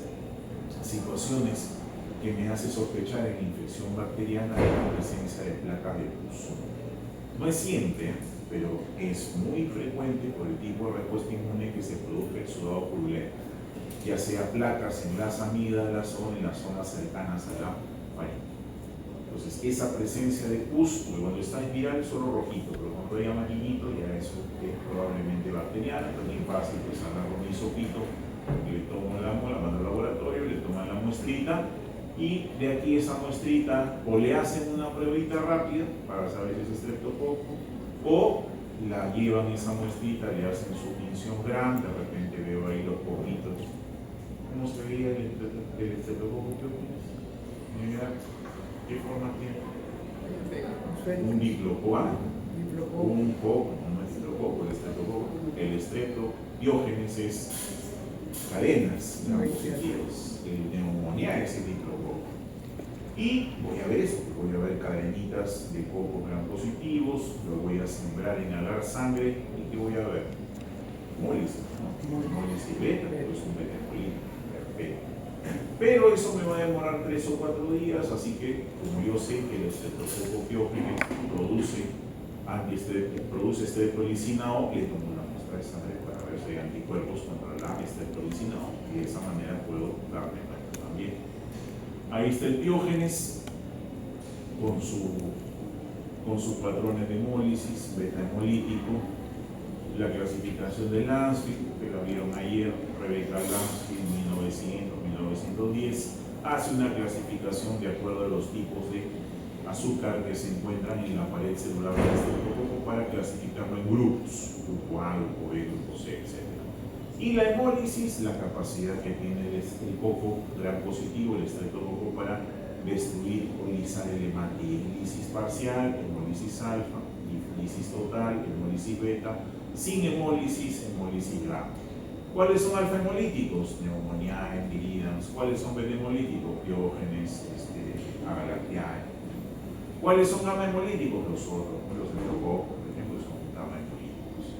situaciones que me hace sospechar en infección bacteriana es la presencia de placas de pus. No es siempre, pero es muy frecuente por el tipo de respuesta inmune que se produce exudado purulento, ya sea placas en las amígdalas o en las zonas cercanas a la faringe. Entonces, esa presencia de pus, porque cuando está en viral es solo rojito, pero cuando hay amarillito ya eso es probablemente bacteriano. También fácil, pues agarro un hisopito, le tomo la mando al laboratorio, le toman la muestrita, y de aquí esa muestrita o le hacen una pruebita rápida para saber si es estreptococo, o la llevan esa muestrita, le hacen su punción Gram, de repente veo ahí los poquitos. ¿Cómo se veía el estreptococo? ¿Qué forma tiene? Un diplocoano, un coco, no es diplococo, el estreptococo. El estreptobiógenes es cadenas gram positivas. El neumonía es el diplococo. Y voy a ver eso, voy a ver cadenitas de coco gram positivos, lo voy a sembrar, inhalar sangre, y ¿qué voy a ver? Mólisis, ¿no? Mólisis beta, pues un beta-hemoglobina, perfecto. Pero eso me va a demorar 3 o 4 días, así que como yo sé que el estreptococo pyogenes produce streptolicina O, le tomo una muestra de sangre para ver si hay anticuerpos contra la streptolicina O, y de esa manera puedo darme cuenta también. Ahí está el Piógenes con sus patrones de hemólisis, beta-hemolítico, la clasificación de Lansfield, que la vieron ayer, Rebecca Lansfield, 1910, hace una clasificación de acuerdo a los tipos de azúcar que se encuentran en la pared celular del estreptococo para clasificarlo en grupos, grupo A, grupo B, grupo C, etc. Y la hemólisis, la capacidad que tiene el coco gram positivo, el estreptococo, para destruir o lisar el hemolisis parcial, hemólisis alfa, hemólisis total, hemólisis beta, sin hemólisis, hemólisis gram. ¿Cuáles son alfa-hemolíticos? Pneumoniae, viridans. ¿Cuáles son beta-hemolíticos? Piógenes, agalactiae. ¿Cuáles son gamma-hemolíticos? Los otros, los enterococos, por ejemplo, son gamma-hemolíticos.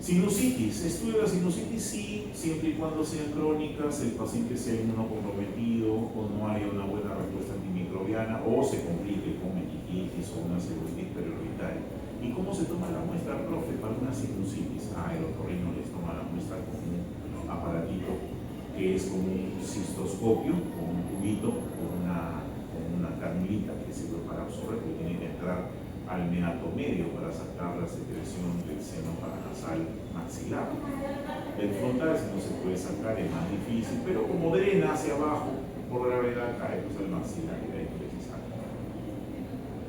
Sinusitis. Estudio la sinusitis, sí, siempre y cuando sean crónicas, el paciente sea inmunocomprometido o no haya una buena respuesta antimicrobiana o se complique con meningitis o una celulitis perioritaria. ¿Y cómo se toma la muestra, profe, para una sinusitis? El otorrino les toma la muestra con un aparatito que es como un cistoscopio, con un tubito, con una canulita que sirve para absorber, que tiene que entrar al meato medio para sacar la secreción del seno paranasal maxilar. El frontal, si no se puede sacar, es más difícil, pero como drena hacia abajo por gravedad, cae pues el maxilar y de ahí se saca.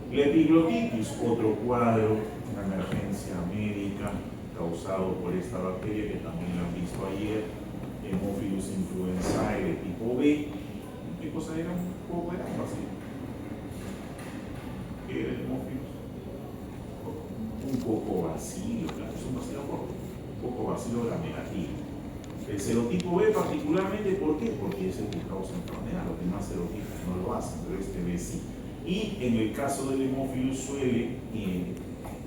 La epiglotitis, otro cuadro, una emergencia médica causado por esta bacteria que también la han visto ayer, Haemophilus influenzae de tipo B. ¿Qué cosa era? Un coco era vacío. ¿Qué era el Haemophilus? Un coco vacío, claro, es un vacío rojo. Un coco vacío era negativo. El serotipo B particularmente, ¿por qué? Porque es el que causa enfermedad, los demás serotipos no lo hacen, pero este B sí. Y en el caso del hemófilo suele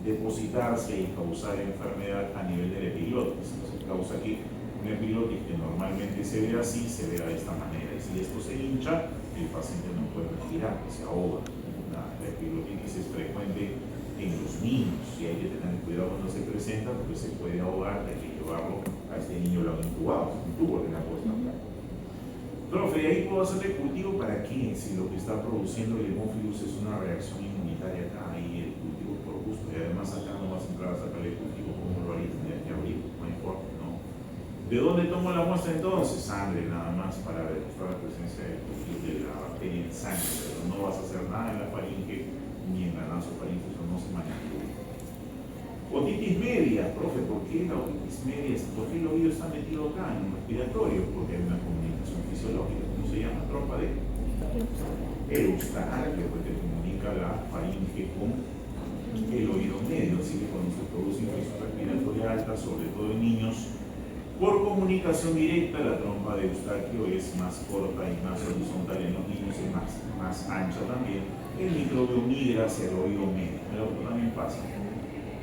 depositarse y causar enfermedad a nivel del epiglotis. Entonces causa que un epiglotis que normalmente se ve así, se vea de esta manera. Y si esto se hincha, el paciente no puede respirar, se ahoga. La epiglotitis es frecuente en los niños y hay que tener cuidado cuando se presenta porque se puede ahogar, hay que llevarlo a este niño, lo han intubado, un tubo que le ha puesto acá. Profe, ahí puedo hacerle cultivo para qué, si lo que está produciendo el hemófilus es una reacción inmunitaria acá, ahí el cultivo por gusto, y además acá no vas a entrar a sacarle cultivo como lo haría, tendría que abrir, no importa, ¿no? ¿De dónde tomo la muestra entonces? Sangre nada más para demostrar la presencia de la bacteria en sangre, pero no vas a hacer nada en la faringe ni en la nasofaringe, eso no se manipula. Otitis media, profe, ¿por qué la otitis media? ¿Por qué el oído está metido acá en el respiratorio? Porque hay una comunicación fisiológica, ¿cómo se llama? Trompa de Eustaquio, porque comunica la faringe con el oído medio, así que cuando se produce infección respiratoria alta, sobre todo en niños, por comunicación directa, la trompa de Eustaquio es más corta y más horizontal en los niños, es más ancha también. El microbio migra hacia el oído medio, el otro también pasa.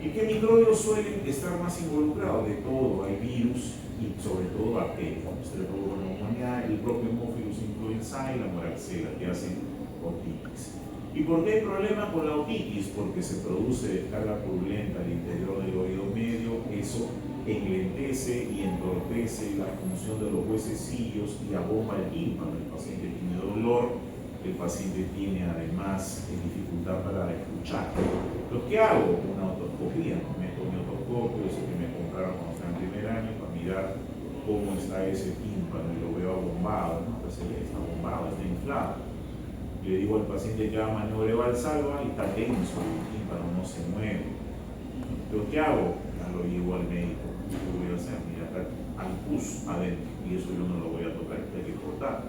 ¿Y qué microbios suelen estar más involucrados? De todo, hay virus y sobre todo bacterias, Streptococcus, el propio Haemophilus influenzae y la moraxella que hacen otitis. ¿Y por qué hay problema con la otitis? Porque se produce descarga purulenta al interior del oído medio, eso enlentece y entorpece la función de los huesecillos y abomba el tímpano. El paciente tiene dolor, el paciente tiene además dificultad para escuchar. ¿Lo que hago? Una otoscopía, meto mi otoscopio, ese que me compraron cuando estaba en primer año, para mirar cómo está ese tímpano y lo veo abombado, ¿no? Pues está abombado, está inflado. Le digo al paciente que haga maniobra de Valsalva y está tenso, el tímpano no se mueve. ¿Lo que hago? Ya lo llevo al médico. ¿Qué voy a hacer? Mira, acá hay pus adentro y eso yo no lo voy a tocar, hay que cortar.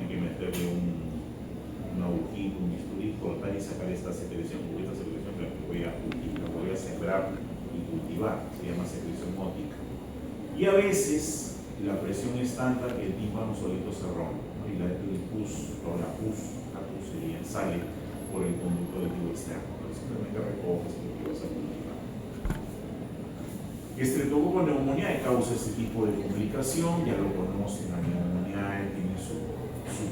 Hay que meterle un agujito, un bisturí, cortar y sacar esta secreción, porque esta secreción la voy a cultivar, la voy a sembrar y cultivar, se llama secreción óptica. Y a veces la presión es tanta que el tímpano solito se rompe, ¿no? Y el pus, o la pus sale por el conducto del tubo externo. Entonces simplemente recoges y lo vas a comunicar. Estreptococo neumonía causa este tipo de complicación, ya lo conocen, la neumonía tiene su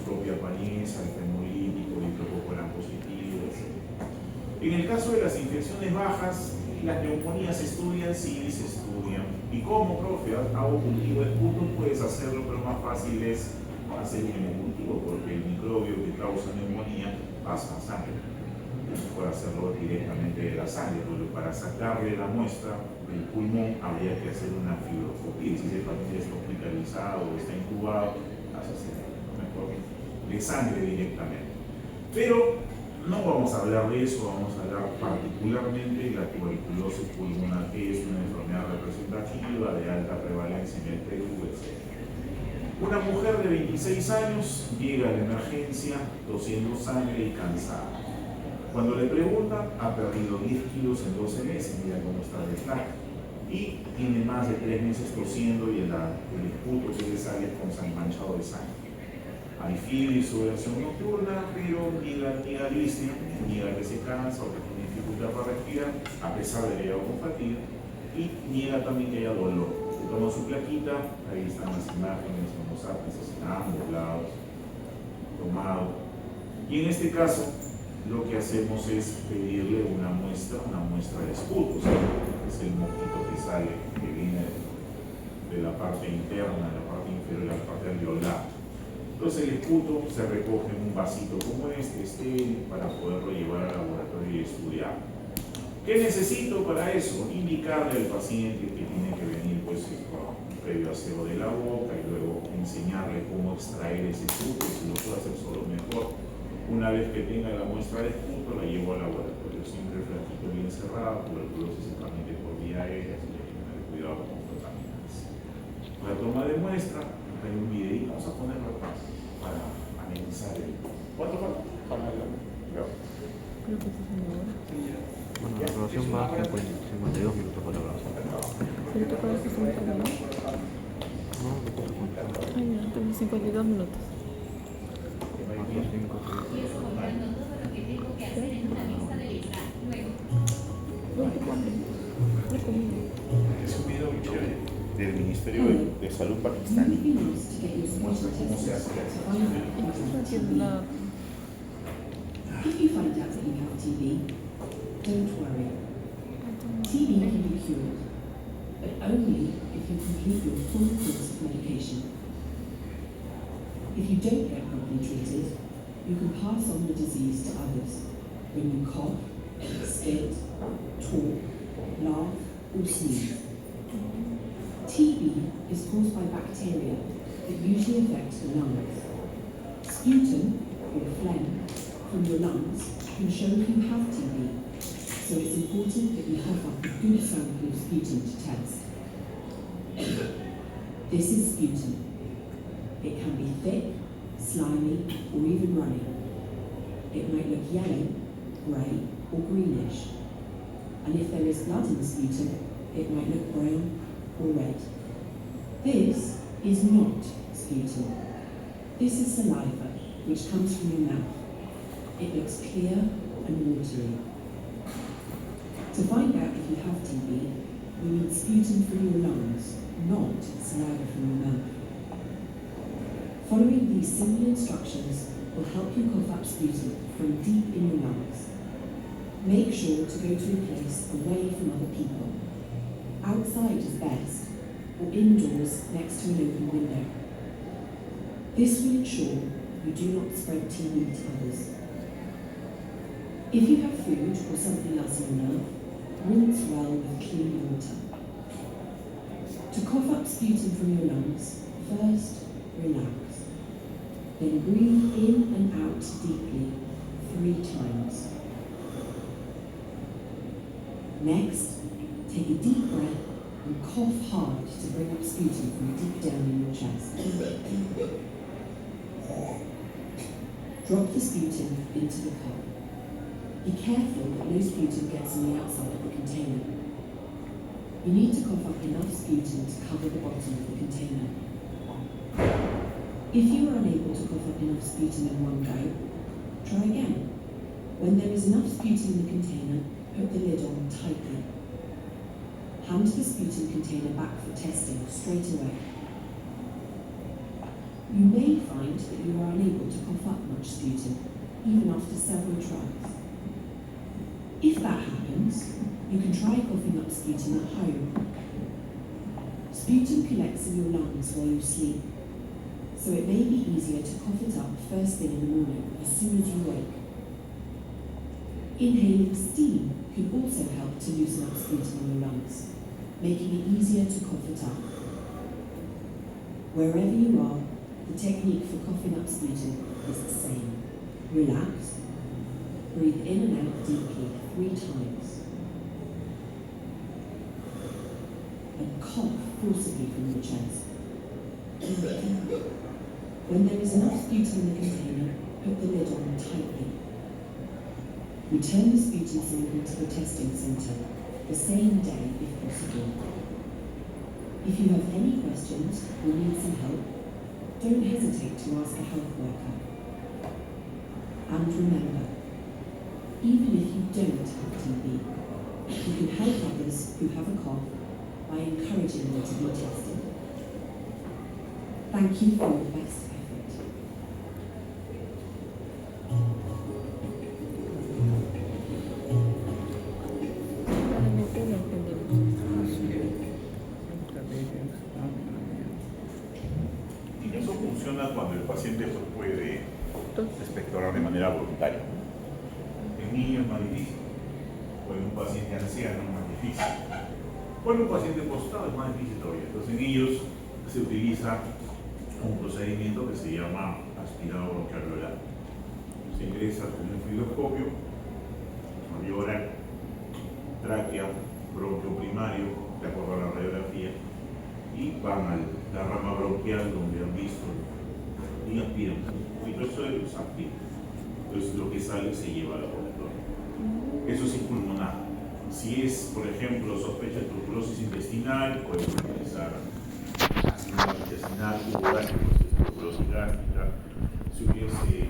propia apariencia, el hemolítico, el estreptococo gran positivo, etc. En el caso de las infecciones bajas, las neumonías se estudian, sí, se estudian. ¿Y cómo, profe? Hago cultivo de puntos, puedes hacerlo, pero más fácil es hacer un hemocultivo, porque el microbio que causa neumonía pasa a sangre. Es mejor hacerlo directamente de la sangre, porque para sacarle la muestra del pulmón habría que hacer una fibroscopía. Si el paciente está hospitalizado o está intubado, vas a hacer mejor de sangre directamente. Pero no vamos a hablar de eso, vamos a hablar particularmente de la tuberculosis pulmonar, que es una enfermedad representativa de alta prevalencia en el Perú, etc. Una mujer de 26 años llega a la emergencia tosiendo sangre y cansada. Cuando le preguntan, ha perdido 10 kilos en 12 meses, mira cómo está de flaca. Y tiene más de 3 meses tosiendo y el esputo que le sale con manchado de sangre. Hay fiebre y sudoración nocturna, pero niega disnea, niega que se cansa o que tiene dificultad para respirar, a pesar de que haya con fatiga, y niega también que haya dolor. Se toma su plaquita, ahí están las imágenes con los ápices en ambos lados, tomado. Y en este caso, lo que hacemos es pedirle una muestra de esputo, es el mojito que sale, que viene de la parte interna, de la parte inferior, de la parte alveolar. Entonces el esputo se recoge en un vasito como este, estéril, para poderlo llevar al laboratorio y estudiar. ¿Qué necesito para eso? Indicarle al paciente que tiene que venir pues, previo aseo de la boca y luego enseñarle cómo extraer ese esputo, si lo puede hacer solo mejor. Una vez que tenga la muestra de esputo, la llevo al laboratorio, siempre el frasquito bien cerrado, tuberculosis se transmite por vía aérea, así que hay que tener cuidado con contaminación. La toma de muestra, hay un videito, vamos a ponerlo acá para analizar el. ¿Cuánto falta? Creo que sí, señor. Bueno, la grabación va a 52 minutos para la grabación. ¿Se le toca los 60 minutos? No, no puedo contar. Ay, no, tengo 52 minutos. Es un video muy chévere del Ministerio de Salud pakistaní. Muestra cómo se hace la If you find out that you have TB, don't worry. TB can be cured, but only if you complete your full course of medication. If you don't get properly treated, you can pass on the disease to others when you cough, spit, talk, laugh, or sneeze. TB is caused by bacteria that usually affect the lungs. Sputum, or phlegm, from your lungs can show you have TB, so it's important that you have a good sample of sputum to test. This is sputum. It can be thick, slimy, or even runny. It might look yellow, grey, or greenish. And if there is blood in the sputum, it might look brown or red. This is not sputum. This is saliva, which comes from your mouth. It looks clear and watery. To find out if you have TB, we need sputum from your lungs, not saliva from your mouth. Following these simple instructions will help you cough up sputum from deep in your lungs. Make sure to go to a place away from other people. Outside is best, or indoors next to an open window. This will ensure you do not spread TB to others. If you have food or something else in your mouth, rinse well with clean water. To cough up sputum from your lungs, first relax. Then breathe in and out deeply 3 times. Next, take a deep breath and cough hard to bring up sputum from deep down in your chest. Drop the sputum into the cup. Be careful that no sputum gets on the outside of the container. You need to cough up enough sputum to cover the bottom of the container. If you are unable to cough up enough sputum in one go, Try again. When there is enough sputum in the container, put the lid on tightly. Hand the sputum container back for testing straight away. You may find that you are unable to cough up much sputum, even after several tries. If that happens, you can try coughing up sputum at home. Sputum collects in your lungs while you sleep, so it may be easier to cough it up first thing in the morning as soon as you wake. Inhaling steam can also help to loosen up sputum in your lungs, making it easier to cough it up. Wherever you are, the technique for coughing up sputum is the same. Relax. Breathe in and out deeply 3 times. And cough forcibly from your chest. When there is enough sputum in the container, put the lid on tightly. Return the sputum sample to the testing centre the same day if possible. If you have any questions or need some help, don't hesitate to ask a health worker. And remember, even if you don't have TB, you can help others who have a cough by encouraging them to be tested. Thank you for your best effort. Y eso funciona cuando el paciente pues, puede expectorar de manera voluntaria. En niños es más difícil, o en un paciente anciano es más difícil, o en un paciente postrado es más difícil todavía. Entonces en ellos se utiliza un procedimiento que se llama aspirado bronquialveolar. Se ingresa con un fluidoscopio, vía oral, tráquea, bronquio primario, de acuerdo a la radiografía, y van a la rama bronquial donde han visto y aspiran. Y todo eso es aspira. Entonces lo que sale se lleva al laboratorio. Eso es pulmonar. Si es, por ejemplo, sospecha de tuberculosis intestinal, pueden utilizar ácido intestinal, tuberculosis gástrica. Si hubiese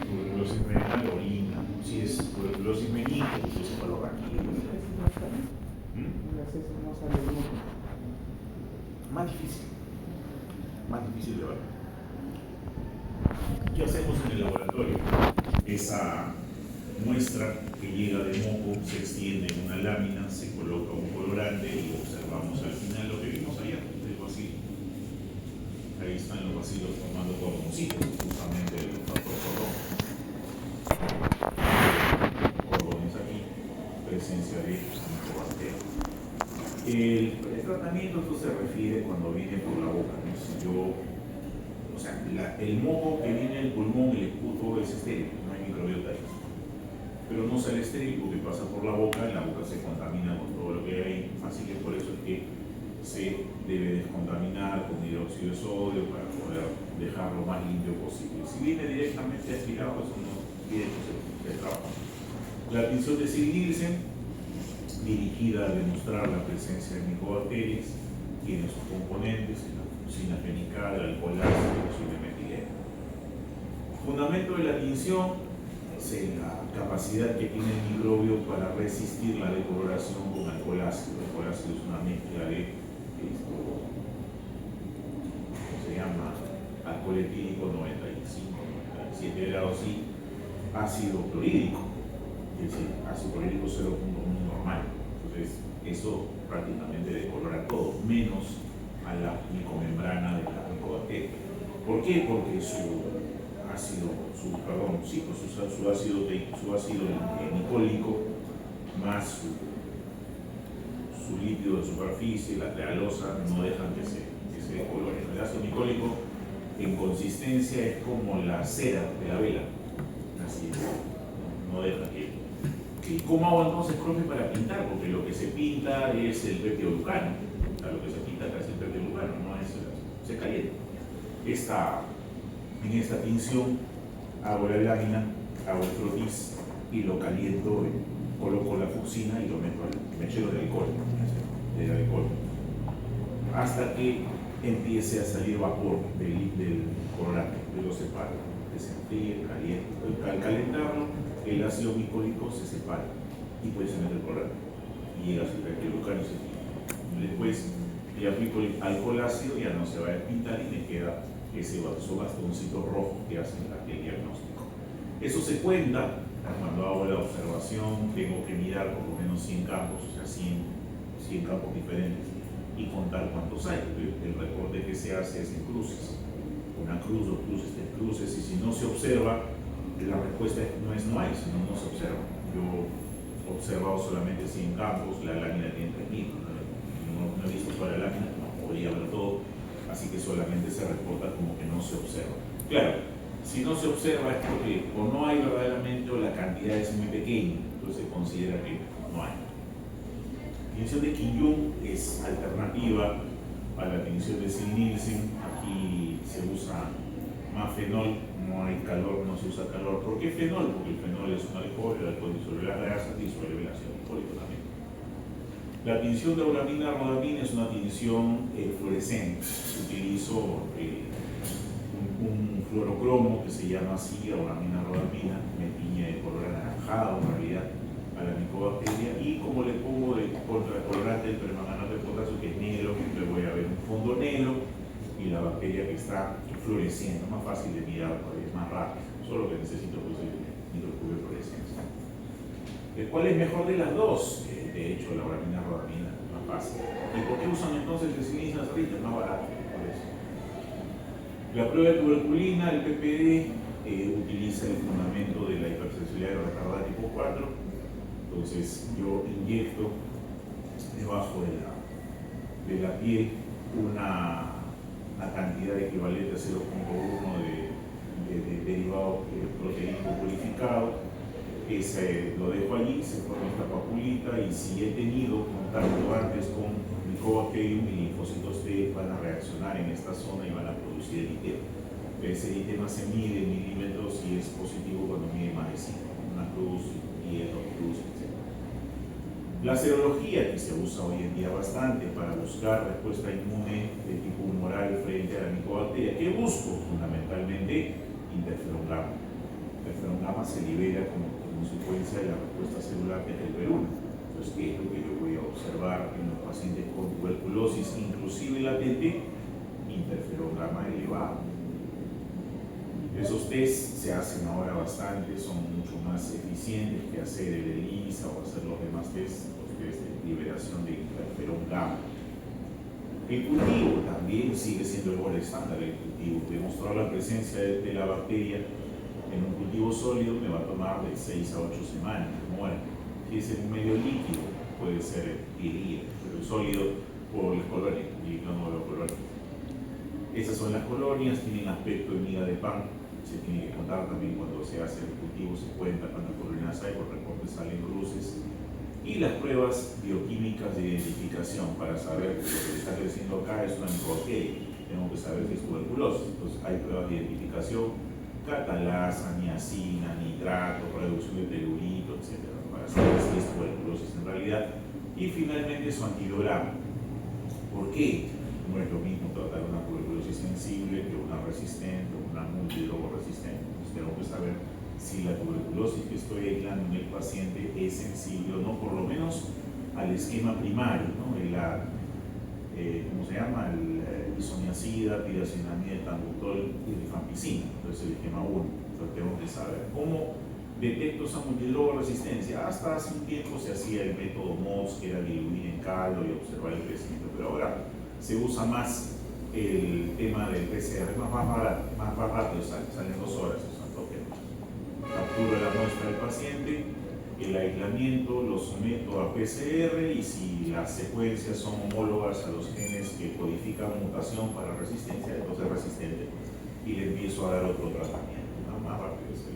tuberculosis renal, orina. Si es tuberculosis meningia, pues es coloraquina. Más difícil de ver. ¿Qué hacemos en el laboratorio? Esa muestra que llega de moco se extiende en una lámina, se coloca un colorante y observamos al final lo que vimos allá del vacilo. Ahí están los vacilos tomando cordoncitos, justamente el factor cordón. Cordones aquí, presencia de micobacterias. El tratamiento esto se refiere cuando viene por la boca, ¿no? Si yo, o sea, el moco que viene del pulmón, el esputo es estéril, no hay microbiota ahí. Pero no sale estéril porque pasa por la boca y la boca se contamina con todo lo que hay, así que por eso es que se debe descontaminar con hidróxido de sodio para poder dejarlo más limpio posible. Si viene directamente aspirado, eso no tiene que ser trabajo. La tinción de Sid Nielsen, dirigida a demostrar la presencia de micobacterias, tiene sus componentes, la fucina fenical, el alcohol ácido y la metileno. Fundamento de la tinción es la capacidad que tiene el microbio para resistir la decoloración con alcohol ácido. El alcohol ácido es una mezcla de ¿cómo se llama? Alcohol etílico 95-97 grados y ácido clorhídrico, es decir, ácido clorhídrico 0.1 normal. Entonces, eso prácticamente decolora todo, menos a la micomembrana de la micobacteria. ¿Por qué? Porque su ácido glicólico más su lípido de superficie, la trealosa, no dejan que se decolore. El ácido glicólico en consistencia es como la cera de la vela, así es, no deja que. ¿Y cómo hago entonces, profe, para pintar? Porque lo que se pinta es el peptidoglucano, lo que se pinta acá es el peptidoglucano, no es se calienta. En esta tinción hago la lámina, hago el frotis y lo caliento, coloco la fucina y lo meto al mechero de alcohol, hasta que empiece a salir vapor del colorante, yo lo separo. que se enfríe, caliente. Al calentarlo, el ácido glicólico se separa y puede ser el colorante. Y llega a ser glucano y se quita. Después le aplico el alcohol ácido, ya no se va a despintar y me queda ese bastoncito rojo que hace el diagnóstico. Eso se cuenta cuando hago la observación, tengo que mirar por lo menos 100 campos, o sea, 100 campos diferentes y contar cuántos hay. El reporte que se hace es en cruces. Una cruz, dos cruces, tres cruces, y si no se observa, la respuesta no es no hay, sino no se observa. Yo he observado solamente 100 campos, la lámina tiene 3000, no he visto toda la lámina, no podría ver todo, así que solamente se reporta como que no se observa. Claro, si no se observa es porque o no hay verdaderamente o la cantidad es muy pequeña, entonces se considera que no hay. La tinción de Quillón es alternativa a la tinción de Zinn-Nielsen. Aquí se usa más fenol, no hay calor, no se usa calor. ¿Por qué fenol? Porque el fenol es un alcohol, el alcohol disuelve las grasas, disuelve el ácido alcohólico también. La tinción de auramina rodamina es una tinción fluorescente. Utilizo un fluorocromo que se llama así, auramina rodamina, me tiñe de color anaranjado en realidad a la micobacteria, y como le pongo de contracolorante el permanganato de potasio, que es negro, le voy a ver un fondo negro y la bacteria que está floreciendo, más fácil de mirar porque es más rápido, solo que necesito pues el microscopio de fluorescencia. ¿Cuál es mejor de las dos? De hecho, la auramina rodamina es más fácil. ¿Y por qué usan entonces el Zinn-Nielsen ahorita? Es más barato, por eso. La prueba de tuberculina, el PPD, utiliza el fundamento de la hipersensibilidad retardada tipo 4. Entonces yo inyecto debajo de la piel una cantidad equivalente a 0.1 de derivado proteínico purificado. Ese lo dejo allí, se forma esta papulita, y si he tenido contacto antes con Mycobacterium, mis linfocitos T van a reaccionar en esta zona y van a producir eritema. Ese eritema se mide en milímetros y es positivo cuando mide más de 5, una cruz, 10, 2 cruces, etc. La serología, que se usa hoy en día bastante para buscar respuesta inmune de tipo humoral frente a la micobacteria. ¿Qué busco? Fundamentalmente interferón gamma. Interferón gamma se libera como consecuencia de la respuesta celular que es el P1. Entonces, ¿qué es lo que yo voy a observar en los pacientes con tuberculosis, inclusive latente? Interferón gamma elevado. Esos test se hacen ahora bastante, son mucho más eficientes que hacer el ELISA o hacer los demás test, los test de liberación de interferón gamma. El cultivo también sigue siendo el gol estándar. El cultivo, demostrar la presencia de la bacteria en un cultivo sólido me va a tomar de 6 a 8 semanas. Bueno, si es en un medio líquido, puede ser el pero sólido por el colores, y no veo colores. Esas son las colonias, tienen aspecto de miga de pan. Se tiene que contar también cuando se hace el cultivo, se cuenta cuántas colonias hay, por reporte salen cruces. Y las pruebas bioquímicas de identificación para saber que lo que está creciendo acá es una micobacteria. Tengo que saber si es tuberculosis. Entonces hay pruebas de identificación, catalasa, niacina, nitrato, reducción de telurito, etc. para saber si es tuberculosis en realidad. Y finalmente su antibiograma. ¿Por qué? No es lo mismo tratar una tuberculosis sensible que una resistente o una multidrogo resistente. Entonces tengo que saber si la tuberculosis que estoy aislando en el paciente es sensible o no, por lo menos al esquema primario, ¿no? ¿Cómo se llama? El isoniazida, tidacinamida, etambutol y rifampicina. Entonces el esquema 1. Entonces tengo que saber cómo detecto esa multidrogo resistencia. Hasta hace un tiempo se hacía el método MOS, que era diluir en caldo y observar el crecimiento, pero ahora se usa más el tema del PCR, más rápido, salen 2 horas, capturo la muestra del paciente, el aislamiento lo someto a PCR, y si las secuencias son homólogas a los genes que codifican mutación para resistencia, entonces es resistente, y le empiezo a dar otro tratamiento, ¿no? Más rápido es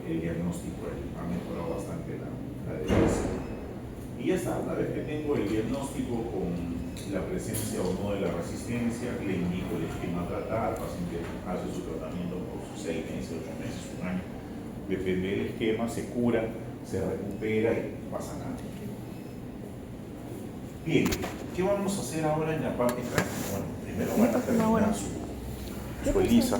el diagnóstico, ha mejorado bastante la detección. Y ya está, una vez que tengo el diagnóstico con la presencia o no de la resistencia, le indico el esquema a tratar, el paciente hace su tratamiento por 6 meses, 8 meses, 1 año. Depende del esquema, se cura, se recupera y no pasa nada. Bien, ¿qué vamos a hacer ahora en la parte práctica? Bueno, primero van a terminar su ELISA.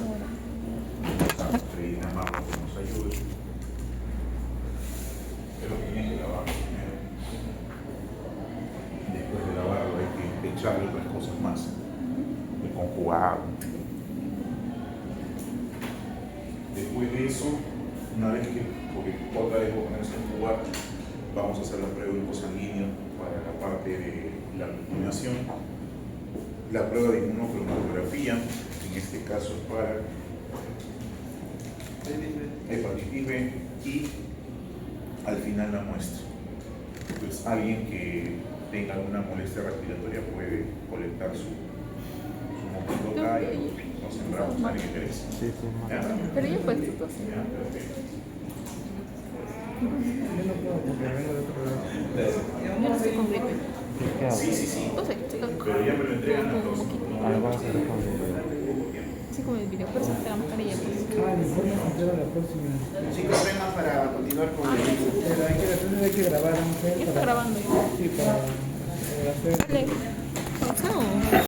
buscarle otras cosas más. El conjugado. Después de eso, una vez que, porque otra vez vos ponerse en conjugar, vamos a hacer la prueba de grupo sanguíneo para la parte de la aglutinación, la prueba de inmunocromatografía, en este caso es para hepatitis B, y al final la muestra. Pues alguien que tenga alguna molestia respiratoria puede colectar su moquito acá y nos sembramos a alguien que interesa. Sí, sí, más. ¿Ya? Pero ya fue esto así. Ya, perfecto. Yo no puedo porque vengo de otro lado. Yo no sé con gripe. ¿Qué hago? Sí, sí, sí. No sé, chicos. Pero ya me lo entregan a Con todos. moquito. No, Algo así de fondo. Sí, como el video, pero se hace la mascarilla. Pues. Ah, el informe se entera la próxima. Chicos, vengan para continuar con el... Pero entonces hay que grabar, ¿no? Ya está grabando ya. Sí, para hacer... Dale.